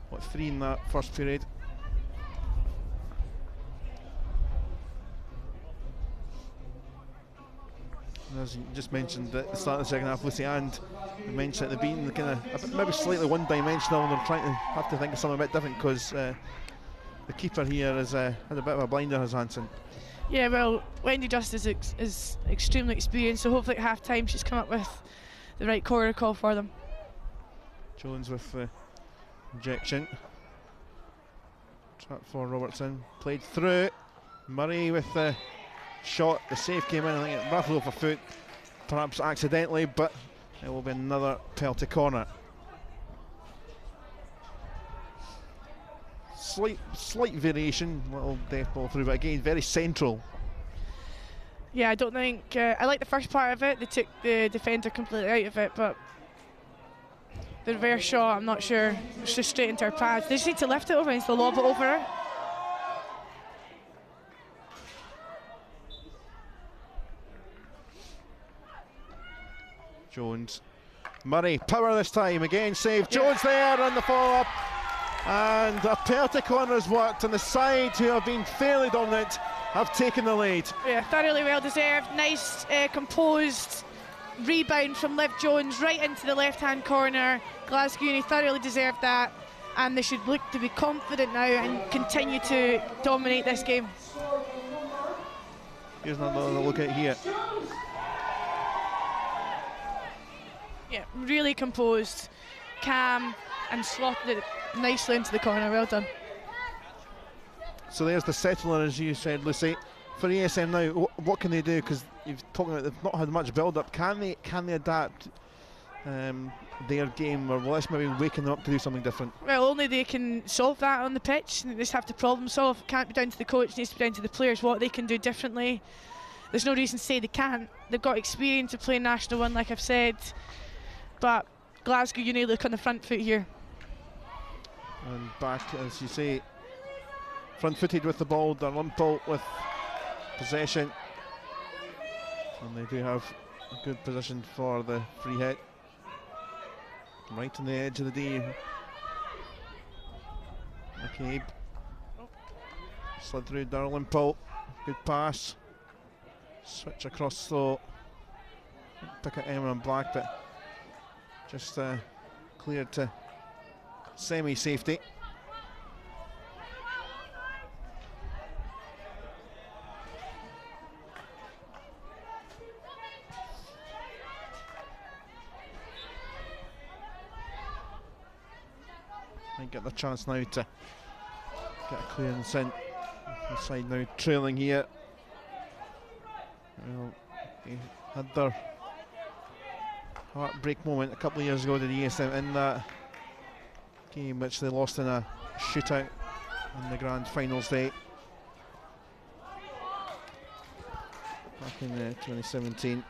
what, 3 in that first period. And as you just mentioned at the start of the second half, Lucy, and you mentioned they've been kind of maybe slightly one-dimensional, and they're trying to have to think of something a bit different, because the keeper here has had a bit of a blinder, has Hansen. Yeah, well, Wendy Just is extremely experienced, so hopefully at half time she's come up with the right corner call for them. Jones with the injection. Trap for Robertson, played through. Murray with the shot, the save came in, I think it rattled off a foot, perhaps accidentally, but it will be another penalty corner. Slight variation, little death ball through, but again very central. Yeah, I don't think I like the first part of it. They took the defender completely out of it, but the reverse shot, I'm not sure. It's just straight into her pads. They just need to lift it over and lob it over her. Jones, Murray, power this time, again saved. Yeah. Jones there on the follow up. And a penalty corner has worked, and the side, who have been fairly dominant, have taken the lead. Yeah, thoroughly well deserved. Nice composed rebound from Liv Jones right into the left hand corner. Glasgow Uni thoroughly deserved that, and they should look to be confident now and continue to dominate this game. Here's another look at here. Yeah, really composed, calm, and slotted it nicely into the corner. Well done. So there's the settler, as you said, Lucy. For ESM now, what can they do? Because you've talked about they've not had much build-up. Can they adapt their game, or will this maybe waking them up to do something different? Well, only they can solve that on the pitch. They just have to problem solve. It can't be down to the coach. It needs to be down to the players, what they can do differently. There's no reason to say they can't. They've got experience to play National 1, like I've said, but Glasgow Uni look on the front foot here. And back, as you say, front-footed with the ball. Dalrymple with possession, and they do have a good position for the free hit. Right on the edge of the D. McCabe slid through Dalrymple. Good pass. Switch across slow. Pick at Emma and Black, but just cleared to semi-safety. Might get the chance now to get a clearance in. The side now trailing here. Well, they had their heartbreak moment a couple of years ago to the ESM in that game which they lost in a shootout on the grand finals day back in 2017.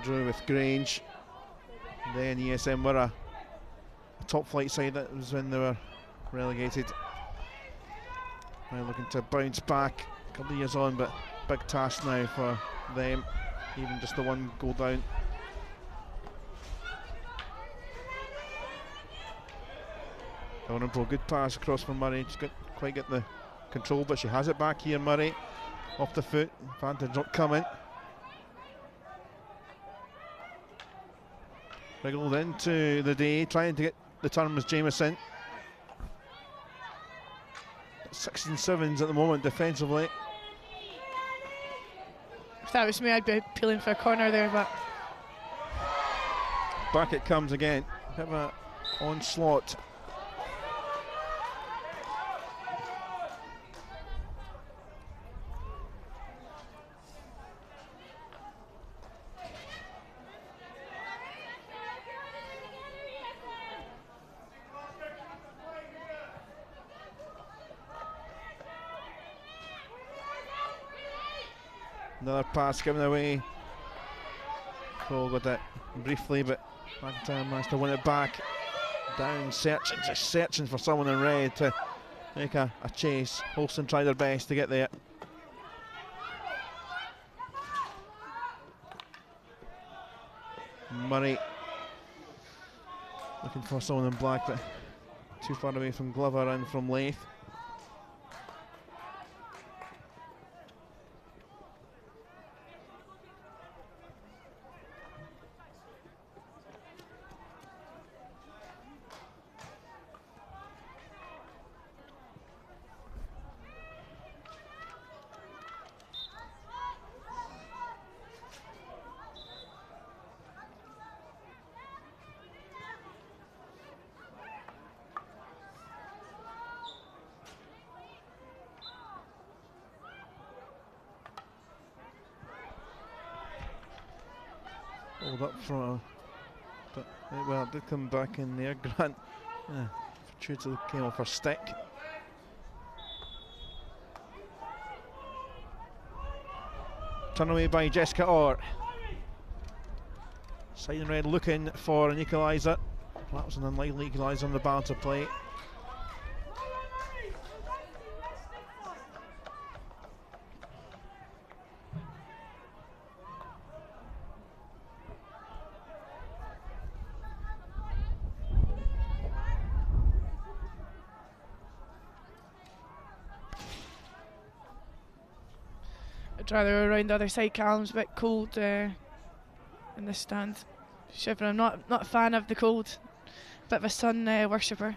Drew with Grange. Then ESM were a top flight side. That was when they were relegated. Now looking to bounce back a couple of years on, but big task now for them, even just the one goal down. Dalrymple, good pass across from Murray. Just quite get the control, but she has it back here. Murray off the foot, advantage not coming. Wriggled into the day, trying to get the turn was Jamieson. 16-7s at the moment defensively. If that was me, I'd be appealing for a corner there, but back it comes again. Bit of an onslaught. Another pass given away. Cole got it briefly, but McIntyre managed to win it back. Down, searching, just searching for someone in red to make a chase. Holston tried their best to get there. Murray looking for someone in black, but too far away from Glover and from Leith. Hold up for, but well, it did come back in there. Grant, fortuitously came off her stick. Turn away by Jessica Orr. Side in red looking for an equaliser. That was an unlikely equaliser on the balance of play. I'd rather around the other side. Callum's a bit cold in the stand. Shivering. I'm not a fan of the cold. Bit of a sun worshipper.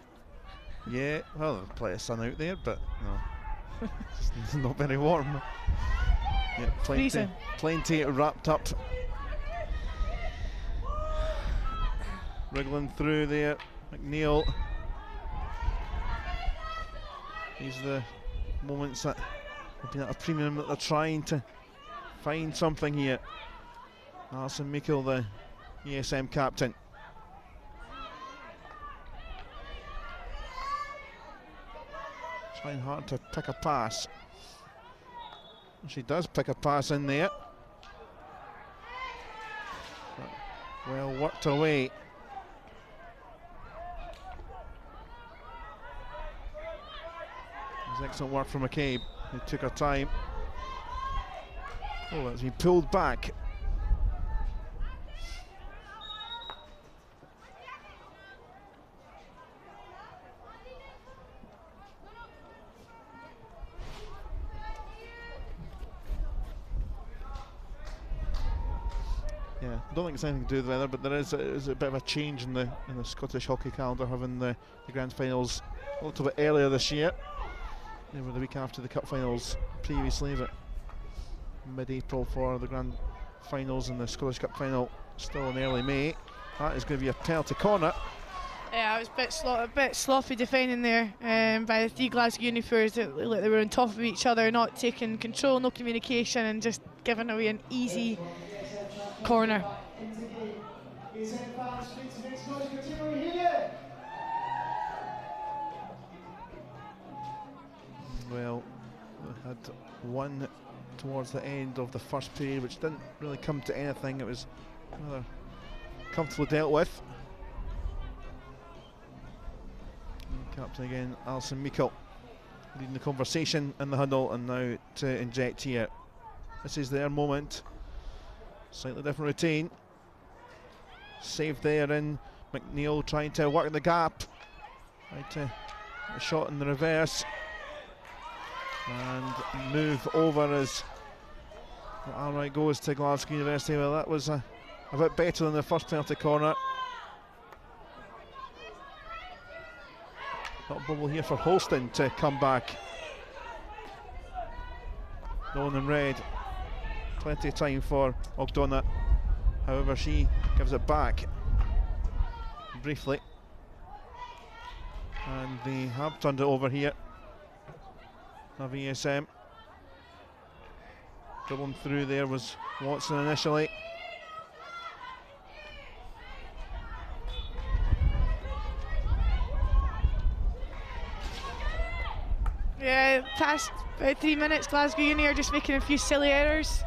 Yeah, well, there's plenty of sun out there, but no, it's not very warm. Yeah, plenty wrapped up. Wriggling through there, McNeil. These are the moments that have been at a premium, that they're trying to find something here. Alison Meikle, the ESM captain. Trying hard to pick a pass. She does pick a pass in there. But well worked away. It was excellent work from McCabe, who took her time. Oh, that's been pulled back. Yeah, I don't think it's anything to do with the weather, but there is a bit of a change in the Scottish hockey calendar, having the grand finals a little bit earlier this year. They were the week after the cup finals previously, but mid-April for the grand finals, and the Scottish Cup final still in early May. That is going to be a penalty corner Yeah, it was a bit sloppy defending there by the three Glasgow uniforms. It looked like they were on top of each other, not taking control, no communication, and just giving away an easy corner. Well, we had one towards the end of the first period, which didn't really come to anything. It was rather comfortably dealt with. And captain again, Alison Meikle, leading the conversation in the huddle, and now to inject here. This is their moment. Slightly different routine. Saved there in McNeil, trying to work the gap. Right to a shot in the reverse. And move over as Alright goes to Glasgow University. Well, that was a bit better than the first penalty corner. Got a bubble here for Holston to come back. No one in red. Plenty of time for Ogdonna. However, she gives it back briefly. And they have turned it over here. Of ESM. Dribbling through there was Watson initially. Yeah, past about 3 minutes, Glasgow Uni are just making a few silly errors,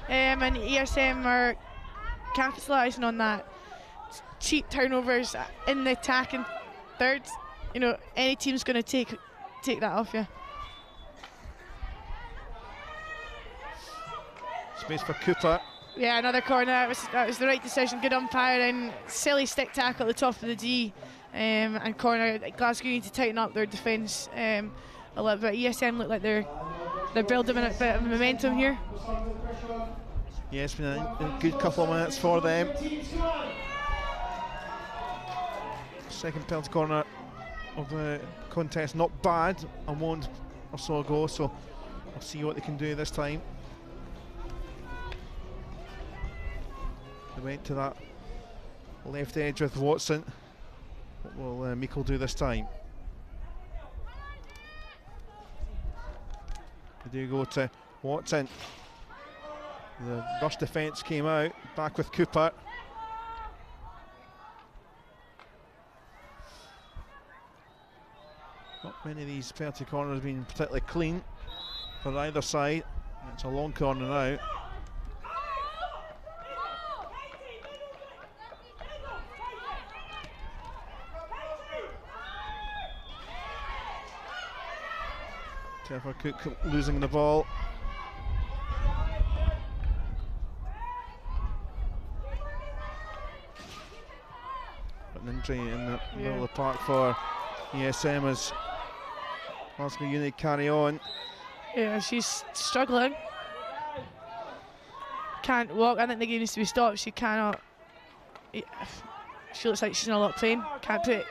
and ESM are capitalising on that. Cheap turnovers in the attacking third. You know, any team's going to take that off you. Space for Cooper. Yeah, another corner. That was the right decision. Good umpiring. Silly stick tackle at the top of the D, and corner. Glasgow need to tighten up their defence a little bit. ESM look like they're building a bit of momentum here. Yeah, it's been a good couple of minutes for them. Second penalty corner of the contest, not bad a moment or so ago, so we'll see what they can do this time. They went to that left edge with Watson. What will Meikle do this time? They do go to Watson. The rush defence came out, back with Cooper. Not many of these penalty corners have been particularly clean for either side. It's a long corner now. Teffer Cook losing the ball. An injury in the middle of the park for ESM as Glasgow Uni carry on. Yeah, she's struggling. Can't walk. I think the game needs to be stopped. She cannot. She looks like she's in a lot of pain. Can't put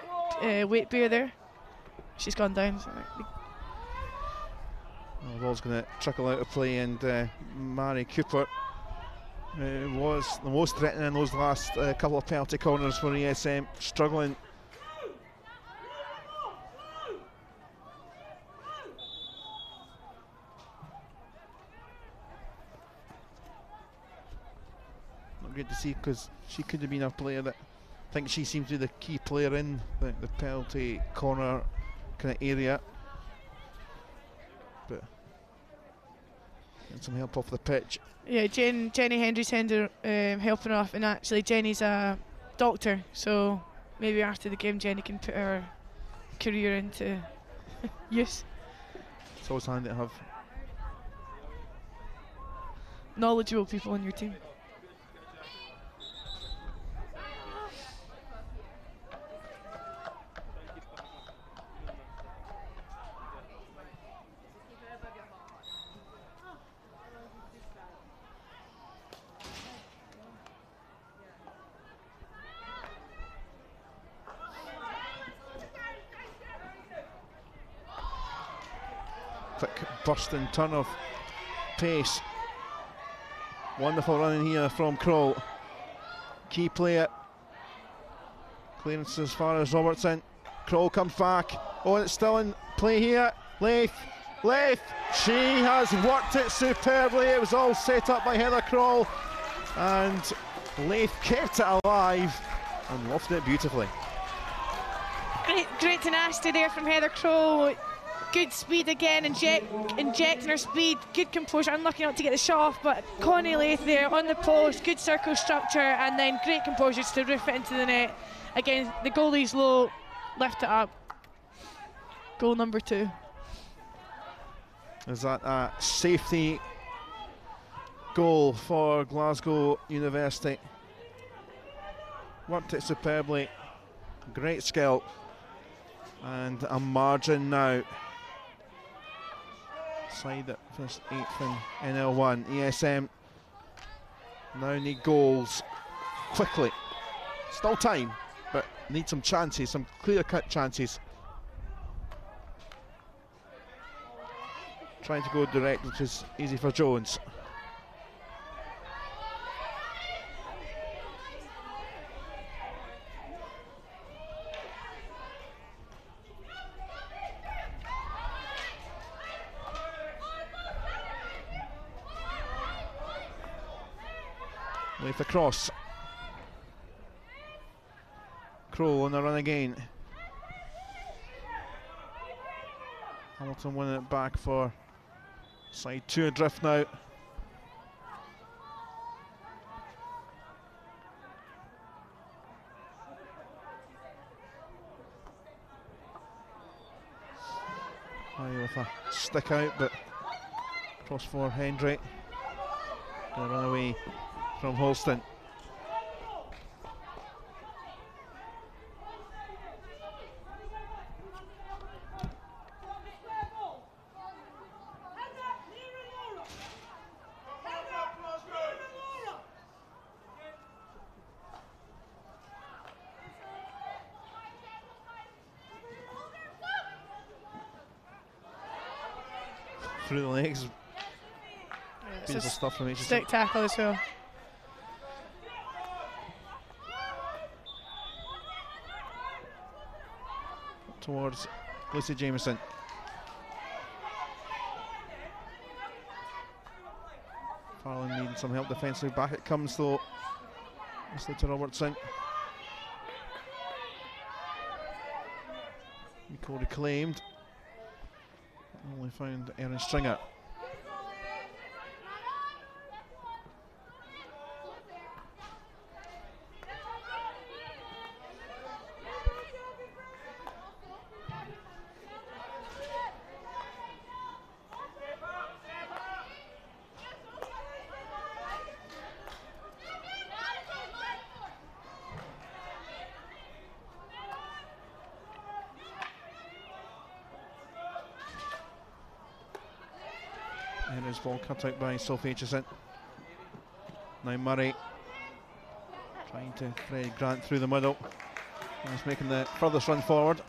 weight bear there. She's gone down. So the ball's going to trickle out of play, and Mary Cooper was the most threatening in those last couple of penalty corners for ESM, struggling. Not good to see, because she could have been a player that I think she seems to be the key player in the penalty corner kind of area. But get some help off the pitch. yeah, Jenny Hendry's helping her off, and actually Jenny's a doctor, so maybe after the game Jenny can put her career into use. It's always handy to have knowledgeable people on your team. quick bursting turn of pace. Wonderful running here from Kroll. Key player. Clearance as far as Robertson. Kroll comes back. Oh, and it's still in play here. Leith. She has worked it superbly. It was all set up by Heather Kroll, and Leith kept it alive and lofted it beautifully. Great tenacity there from Heather Kroll. Good speed again, injecting her speed. Good composure, unlucky not to get the shot off, but Connie Leith there on the post. Good circle structure, and then great composure just to roof it into the net. Again, the goalie's low, lift it up. Goal number 2. Is that a safety goal for Glasgow University? Worked it superbly. Great skill. And a margin now. Side that finished 8th in NL1. ESM now need goals quickly. Still time, but need some chances, some clear-cut chances. Trying to go direct, which is easy for Jones. Leith across. Kroll on the run again. Hamilton winning it back for side 2 adrift now. High with a stick out, but cross for Hendry. Gonna run away from Holston. Through the legs. Beautiful stuff from each stick tackle as well. Towards Lucy Jameson. Farland needing some help defensively. Back it comes though. Mostly to Robertson. Nicole reclaimed. Only found Erin Stringer. Here's ball cut out by Sophie Aitchison. Now Murray trying to thread Grant through the middle. He's making the furthest run forward.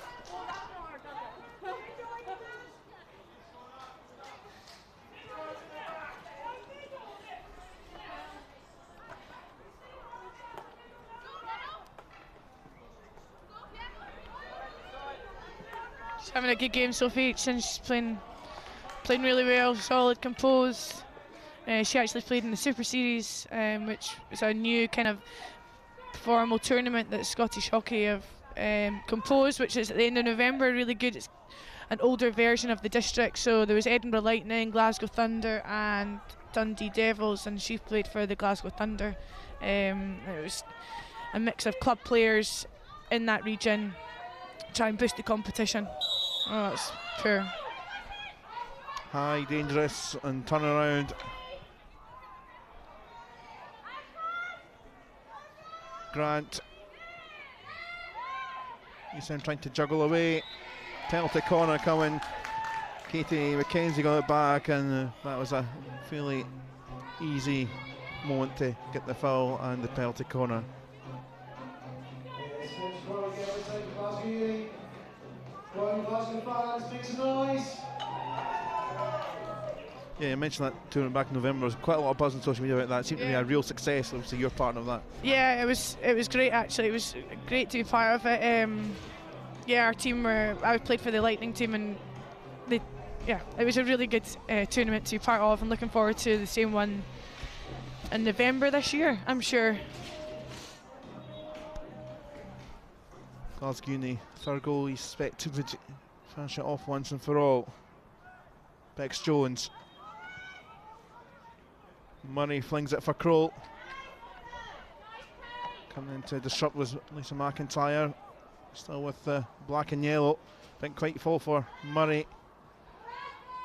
She's having a good game, Sophie Aitchison. She's playing really well, solid, composed. She actually played in the Super Series, which is a new kind of formal tournament that Scottish Hockey have composed, which is at the end of November, really good. It's an older version of the district, so there was Edinburgh Lightning, Glasgow Thunder and Dundee Devils, and she played for the Glasgow Thunder. It was a mix of club players in that region, try and boost the competition. Oh, that's poor. High, dangerous, and turn around. Grant. He's trying to juggle away. Penalty corner coming. Katie McKenzie got it back, and that was a fairly easy moment to get the foul and the penalty corner. Yeah, you mentioned that tournament back in November. There was quite a lot of buzz on social media about that. It seemed to be a real success. Obviously, you're part of that. Yeah, it was great actually. It was great to be part of it. Yeah, our team I played for the Lightning team, and it was a really good tournament to be part of. I'm looking forward to the same one in November this year, I'm sure. Glasgow Uni, third goal, he's expected to finish it off once and for all. Bex Jones. Murray flings it for Kroll. Coming in to disrupt was Lisa McIntyre. Still with the black and yellow. Didn't quite fall for Murray.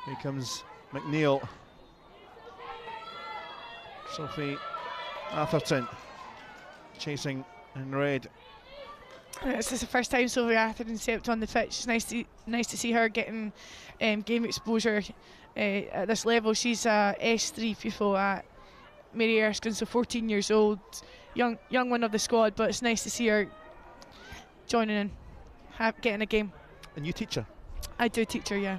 Here comes McNeil. Sophie Atherton chasing in red. This is the first time Sophie Atherton stepped on the pitch. It's nice to see her getting game exposure at this level. She's a S3 pupil at Mary Erskine, so 14 years old, young one of the squad. But it's nice to see her joining in, getting a game. And you teach her? I do teach her, yeah.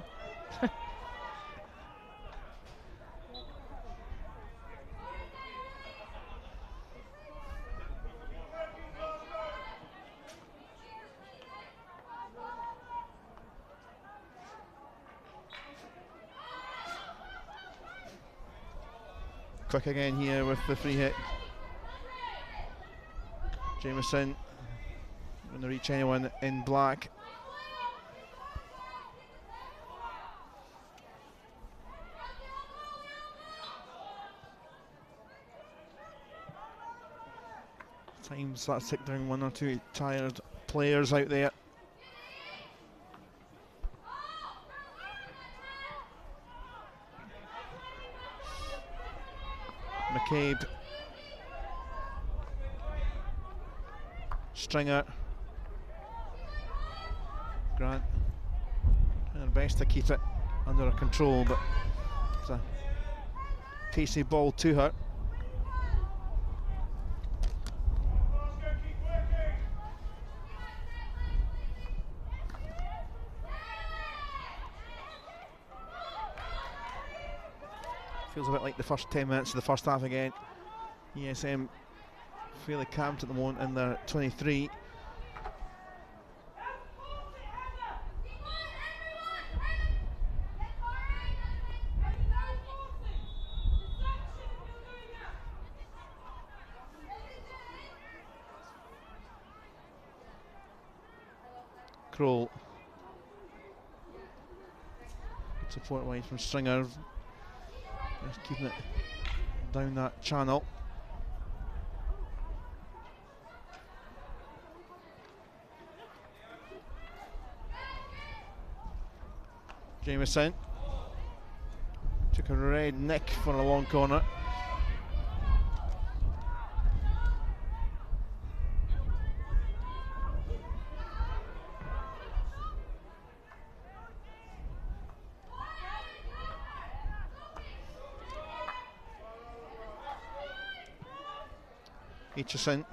Quick again here with the free hit. Jameson going to reach anyone in black. Time starts tick down, one or two tired players out there. McCabe, Stringer, Grant, trying their best to keep it under control, but it's a tasty ball to her. Feels a bit like the first 10 minutes of the first half again. ESM fairly camped at the moment in their 23. Kroll. Good support wide from Stringer. Just keeping it down that channel. Jameson took a red nick for a long corner. Aitchison.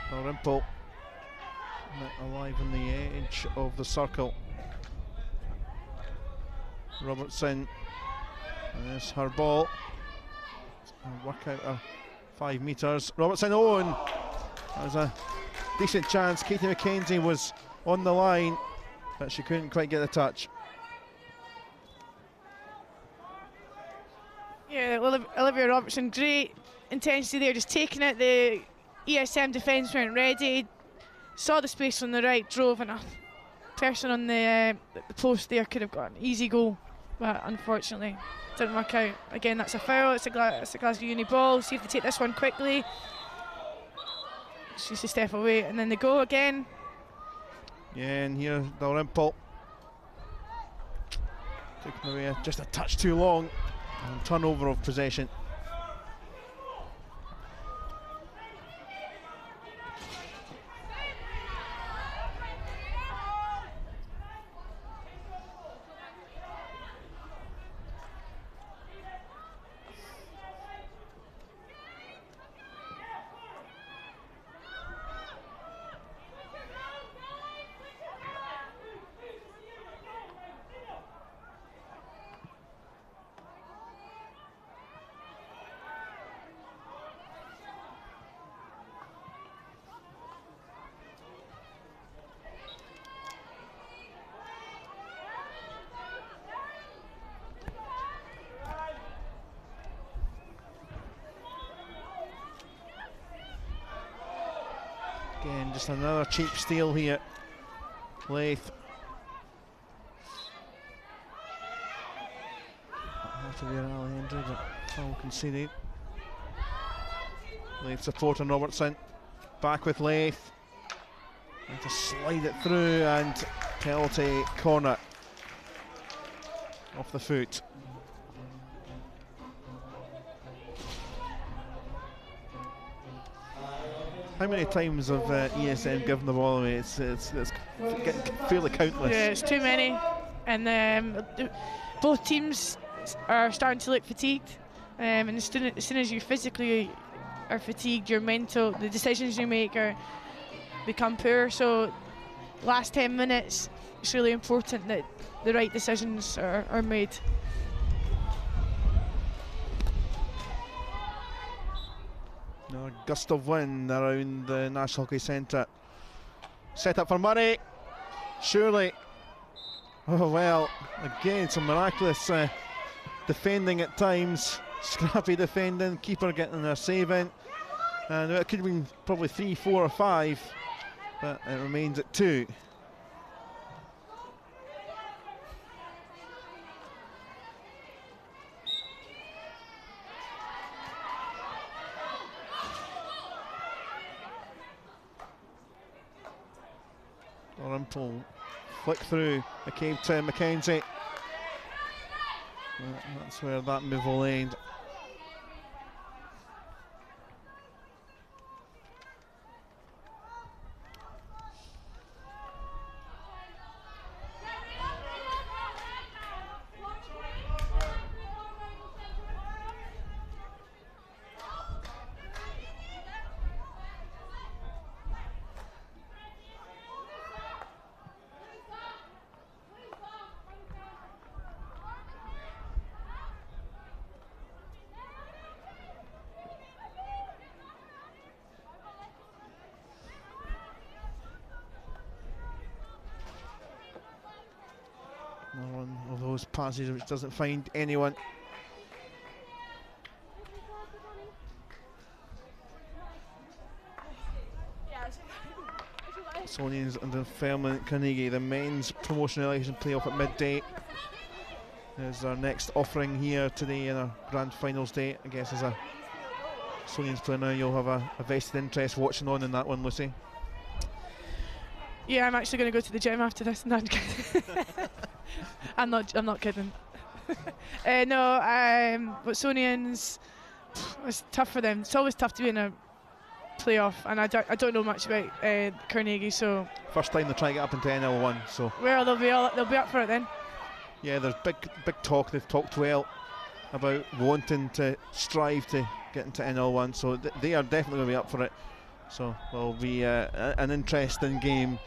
Dalrymple alive on the edge of the circle. Robertson, and there's her ball. Work out 5 metres. Robertson, oh, and that was a decent chance. Katie McKenzie was on the line, but she couldn't quite get the touch. Yeah, Olivia Robertson, great intensity there, just taking it. The ESM defence weren't ready, saw the space on the right, drove, and a person on the post there could have got an easy goal, but unfortunately didn't work out. Again, that's a foul. It's a Glasgow Uni ball. See if they take this one quickly. She's a step away, and then they go again. Yeah, and here Dalrymple taking away just a touch too long. And turnover of possession. Again, just another cheap steal here. Leith. Have to be an alley injury, but foul conceded. Leith supporting Robertson. Back with Leith. And to slide it through, and penalty corner. Off the foot. How many times have ESM given the ball away? It's getting fairly countless. Yeah, it's too many, and both teams are starting to look fatigued. And as soon as you physically are fatigued, the decisions you make become poor. So, last 10 minutes, it's really important that the right decisions are made. A gust of wind around the National Hockey Centre. Set up for Murray. Surely. Oh well, again some miraculous defending at times. Scrappy defending, keeper getting their save in. And it could have been probably 3, 4 or 5, but it remains at 2. Dalrymple flick through, McCabe to Mackenzie. That's where that move will end. Another one of those passes which doesn't find anyone. Sonians under Fairmont Carnegie, the men's promotion relegation playoff at midday is our next offering here today in our grand finals day. I guess as a Sonians player now, you'll have a vested interest watching on in that one, Lucy. Yeah, I'm actually going to go to the gym after this. No, I'm not kidding. But Sonians, it's tough for them. It's always tough to be in a playoff, and I don't know much about Carnegie, so first time they try to get up into NL1, so well they'll be up for it then. Yeah, there's big talk. They've talked well about wanting to strive to get into NL1, so they are definitely going to be up for it. So it'll be an interesting game.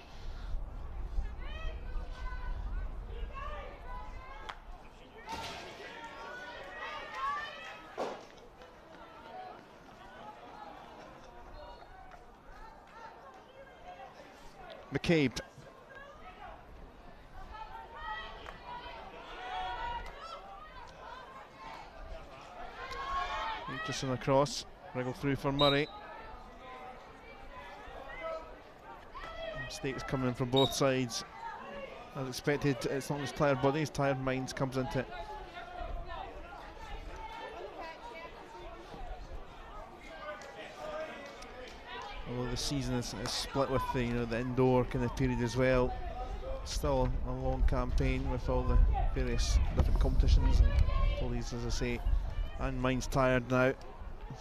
McCabe. Just on across, wriggle through for Murray. Mistakes coming in from both sides. As expected, it's not just tired bodies, tired minds comes into it. Although the season is split with the the indoor kind of period as well, still a long campaign with all the various different competitions and all these, as I say, and mine's tired now.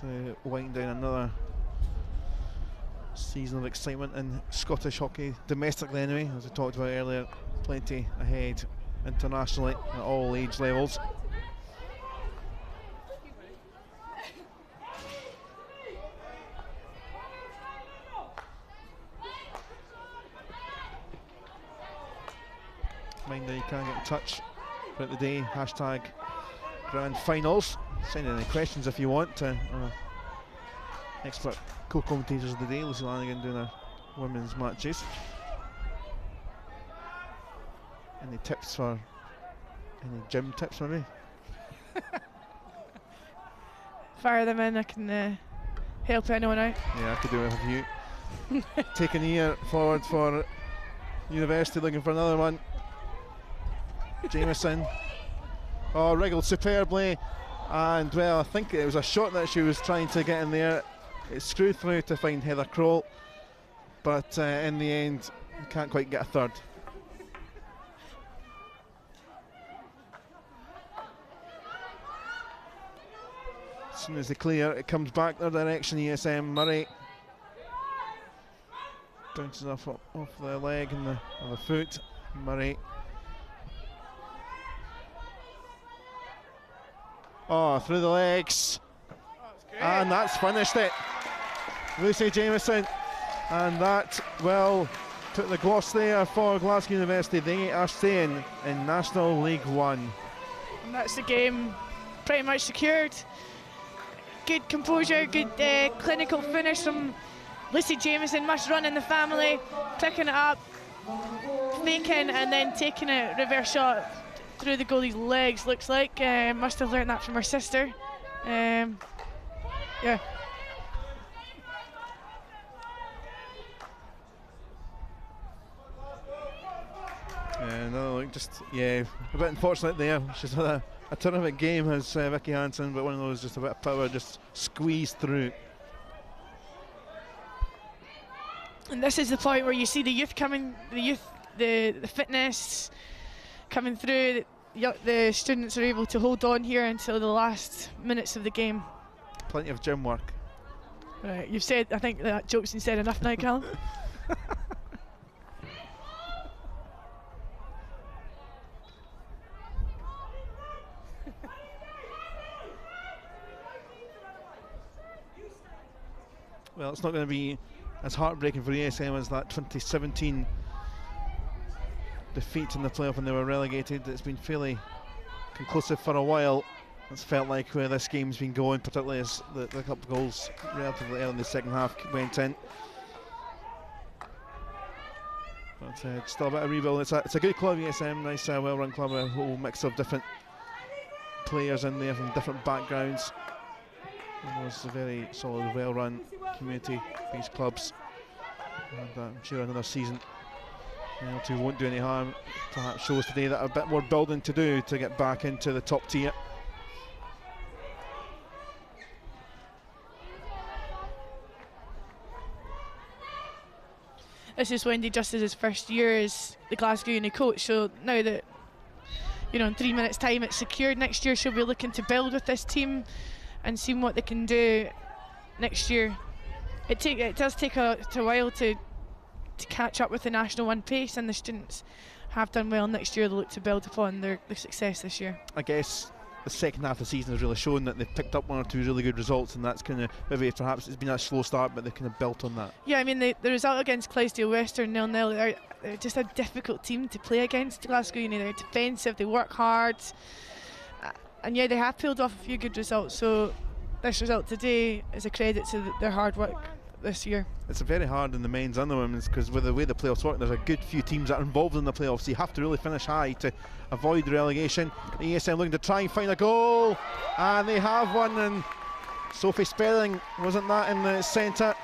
So wind down another season of excitement in Scottish hockey, domestically anyway, as we talked about earlier. Plenty ahead internationally at all age levels. Mind that you can get in touch throughout the day. Hashtag grand finals. Send in any questions if you want to expert co-commentators of the day. Lucy Lanigan doing our women's matches. Any tips for any gym tips maybe? Fire them in, I can help anyone out. Yeah, I could do it with you. taking here forward for University, looking for another one. Jameson. Oh, wriggled superbly, and well, I think it was a shot that she was trying to get in there. It screwed through to find Heather Kroll, but in the end, can't quite get a third. As soon as they clear, it comes back their direction. ESM Murray bounces off the leg and the foot. Murray. Oh, through the legs. And that's finished it. Lucy Jameson. And that, well, took the gloss there for Glasgow University. They are staying in National League One. And that's the game pretty much secured. Good composure, good clinical finish from Lucy Jameson. Must run in the family, picking it up, faking, and then taking it reverse shot through the goalie's legs, looks like. Must have learned that from her sister. Yeah. No, just, yeah, a bit unfortunate there. She's had a terrific game, as Vicky Hansen, but one of those, just a bit of power just squeezed through. And this is the point where you see the youth coming, the fitness coming through. The students are able to hold on here until the last minutes of the game. Plenty of gym work. Right, you've said, I think that joke's been said enough now, Callum. Well, it's not going to be as heartbreaking for ESM as that 2017 defeat in the playoff when they were relegated. It's been fairly conclusive for a while. It's felt like where this game's been going, particularly as the couple of goals relatively early in the second half went in. But still a bit of rebuild. It's a good club, ESM, nice well-run club, a whole mix of different players in there from different backgrounds. It was a very solid, well-run community-based clubs, and I'm sure another season L2 won't do any harm. Perhaps shows today that a bit more building to do to get back into the top tier. This is Wendy Justice's first year as the Glasgow Uni coach, so now that, you know, in 3 minutes' time it's secured, next year she'll be looking to build with this team and seeing what they can do next year. It does take a while to catch up with the National One pace, and the students have done well. Next year they'll look to build upon their success this year. I guess the second half of the season has really shown that they've picked up one or two really good results, and that's kind of, maybe perhaps it's been a slow start, but they've kind of built on that. Yeah, I mean the result against Clydesdale Western 0-0, they're just a difficult team to play against. Glasgow Uni, they're defensive, they work hard, and yeah, they have pulled off a few good results, so this result today is a credit to their hard work this year. It's very hard in the men's and the women's, because with the way the playoffs work, there's a good few teams that are involved in the playoffs, so you have to really finish high to avoid relegation. ESM looking to try and find a goal, and they have one, and Sophie Spelling wasn't that in the centre.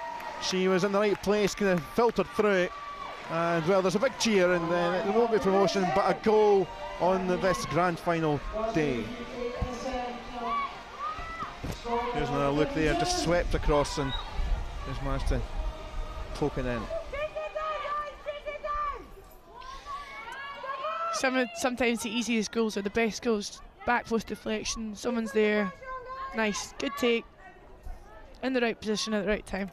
She was in the right place, kind of filtered through it, and well, there's a big cheer, and it won't be promotion, but a goal on this grand final day. Here's another look there, just swept across and just managed to poke it in. Sometimes the easiest goals are the best goals. Back post deflection, someone's there, nice, good take, in the right position at the right time.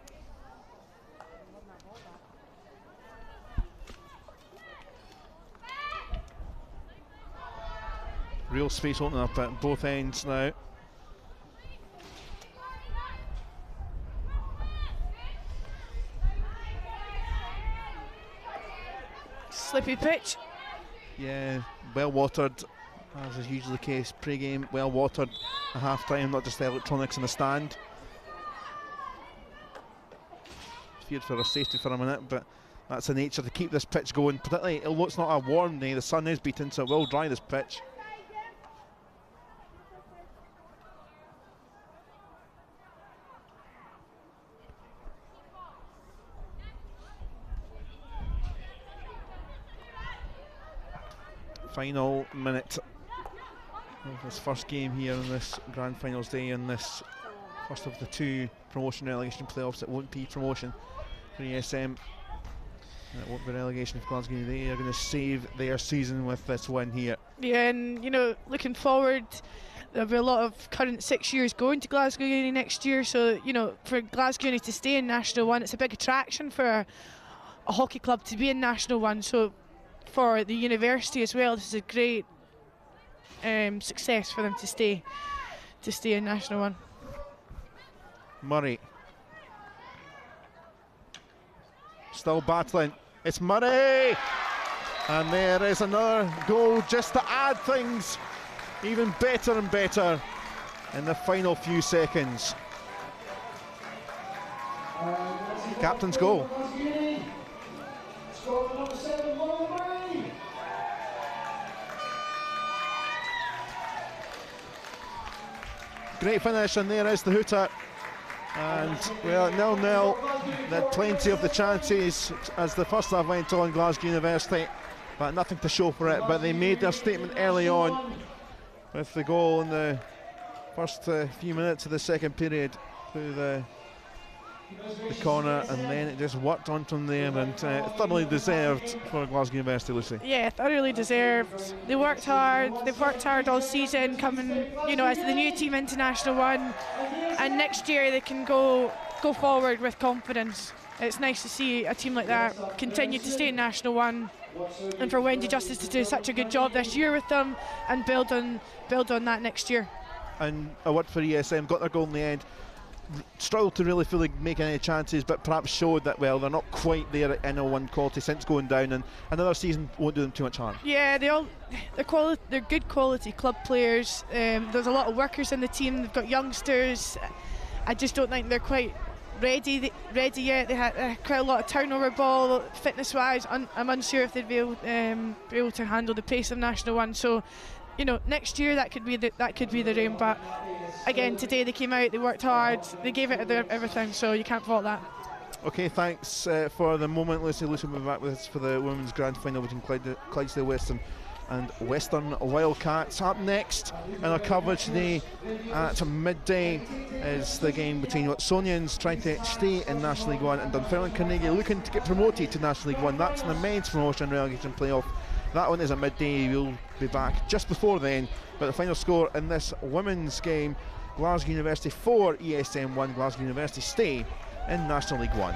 Real space opening up at both ends now. Slippy pitch. Yeah, well watered, as is usually the case pre-game. Well watered at half-time, not just the electronics in the stand. Feared for our safety for a minute, but that's the nature to keep this pitch going. Particularly, although it's not a warm day, the sun is beating, so it will dry this pitch. Final minute of this first game here on this Grand Finals day, and this first of the two promotion relegation playoffs. It won't be promotion for ESM, and it won't be relegation for Glasgow. They are going to save their season with this win here. Yeah, and you know, looking forward, there'll be a lot of current 6 years going to Glasgow Uni next year, so you know, for Glasgow Uni to stay in National 1, it's a big attraction for a hockey club to be in National 1, so for the university as well, this is a great success for them to stay in National 1. Murray still battling. It's Murray, and there is another goal just to add things even better and better in the final few seconds. Captain's goal. Great finish, and there is the hooter. And well, 0-0. They had plenty of the chances as the first half went on, Glasgow University, but nothing to show for it. But they made their statement early on with the goal in the first few minutes of the second period through the corner, and then it just worked on from there, and thoroughly deserved for Glasgow University, Lucy. Yeah, thoroughly deserved. They worked hard. They've worked hard all season, coming, you know, as the new team into National 1, and next year they can go forward with confidence. It's nice to see a team like that continue to stay in National 1, and for Wendy Justice to do such a good job this year with them and build on that next year. And a word for ESM, got their goal in the end. Struggled to really fully make any chances, but perhaps showed that, well, they're not quite there at NL1 quality since going down, and another season won't do them too much harm. Yeah, they're good quality club players. There's a lot of workers in the team. They've got youngsters. I just don't think they're quite ready yet. They had quite a lot of turnover ball, fitness-wise. I'm unsure if they'd be able to handle the pace of National 1. So, you know, next year that could be the aim. But again, today they came out, they worked hard, they gave it everything, so you can't fault that. Okay, thanks for the moment, Lucy. Lucy will be back with us for the women's grand final between Clydesdale Western and Western Wildcats. Up next in our coverage today at midday is the game between Watsonians trying to stay in National League 1 and Dunfermline Carnegie looking to get promoted to National League 1. That's an immense promotion relegation playoff. That one is at midday. We'll be back just before then. But the final score in this women's game, Glasgow University 4, ESM 1. Glasgow University stay in National League 1.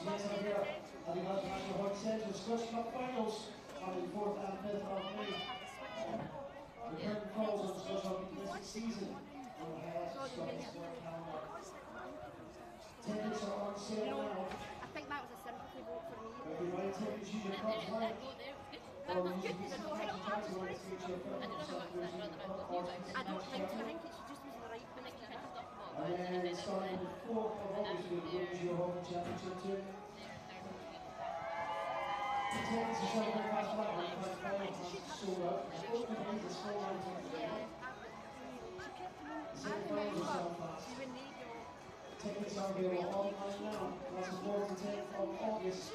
At the Glasgow National Hockey Centre, Scottish Cup Finals on the 4th and 5th of May. The curtain falls on the Scottish Hockey this season. We'll head Scotland's world calendar. Tickets are on sale now. I think that was a sympathy vote for me. If you buy tickets, use your club's link. Or use the Visit Tickets Charity link to get your film or something using the club or I don't think so. I think it just was the right thing to do. And then starting the 4th of August, we'll use your Hockey Championship too. Tickets are sold very fast right now. In fact, all has sold out. Open days is full on tickets. The semi-finals are selling fast. Tickets are available online now. That's the 4th to 10th of August.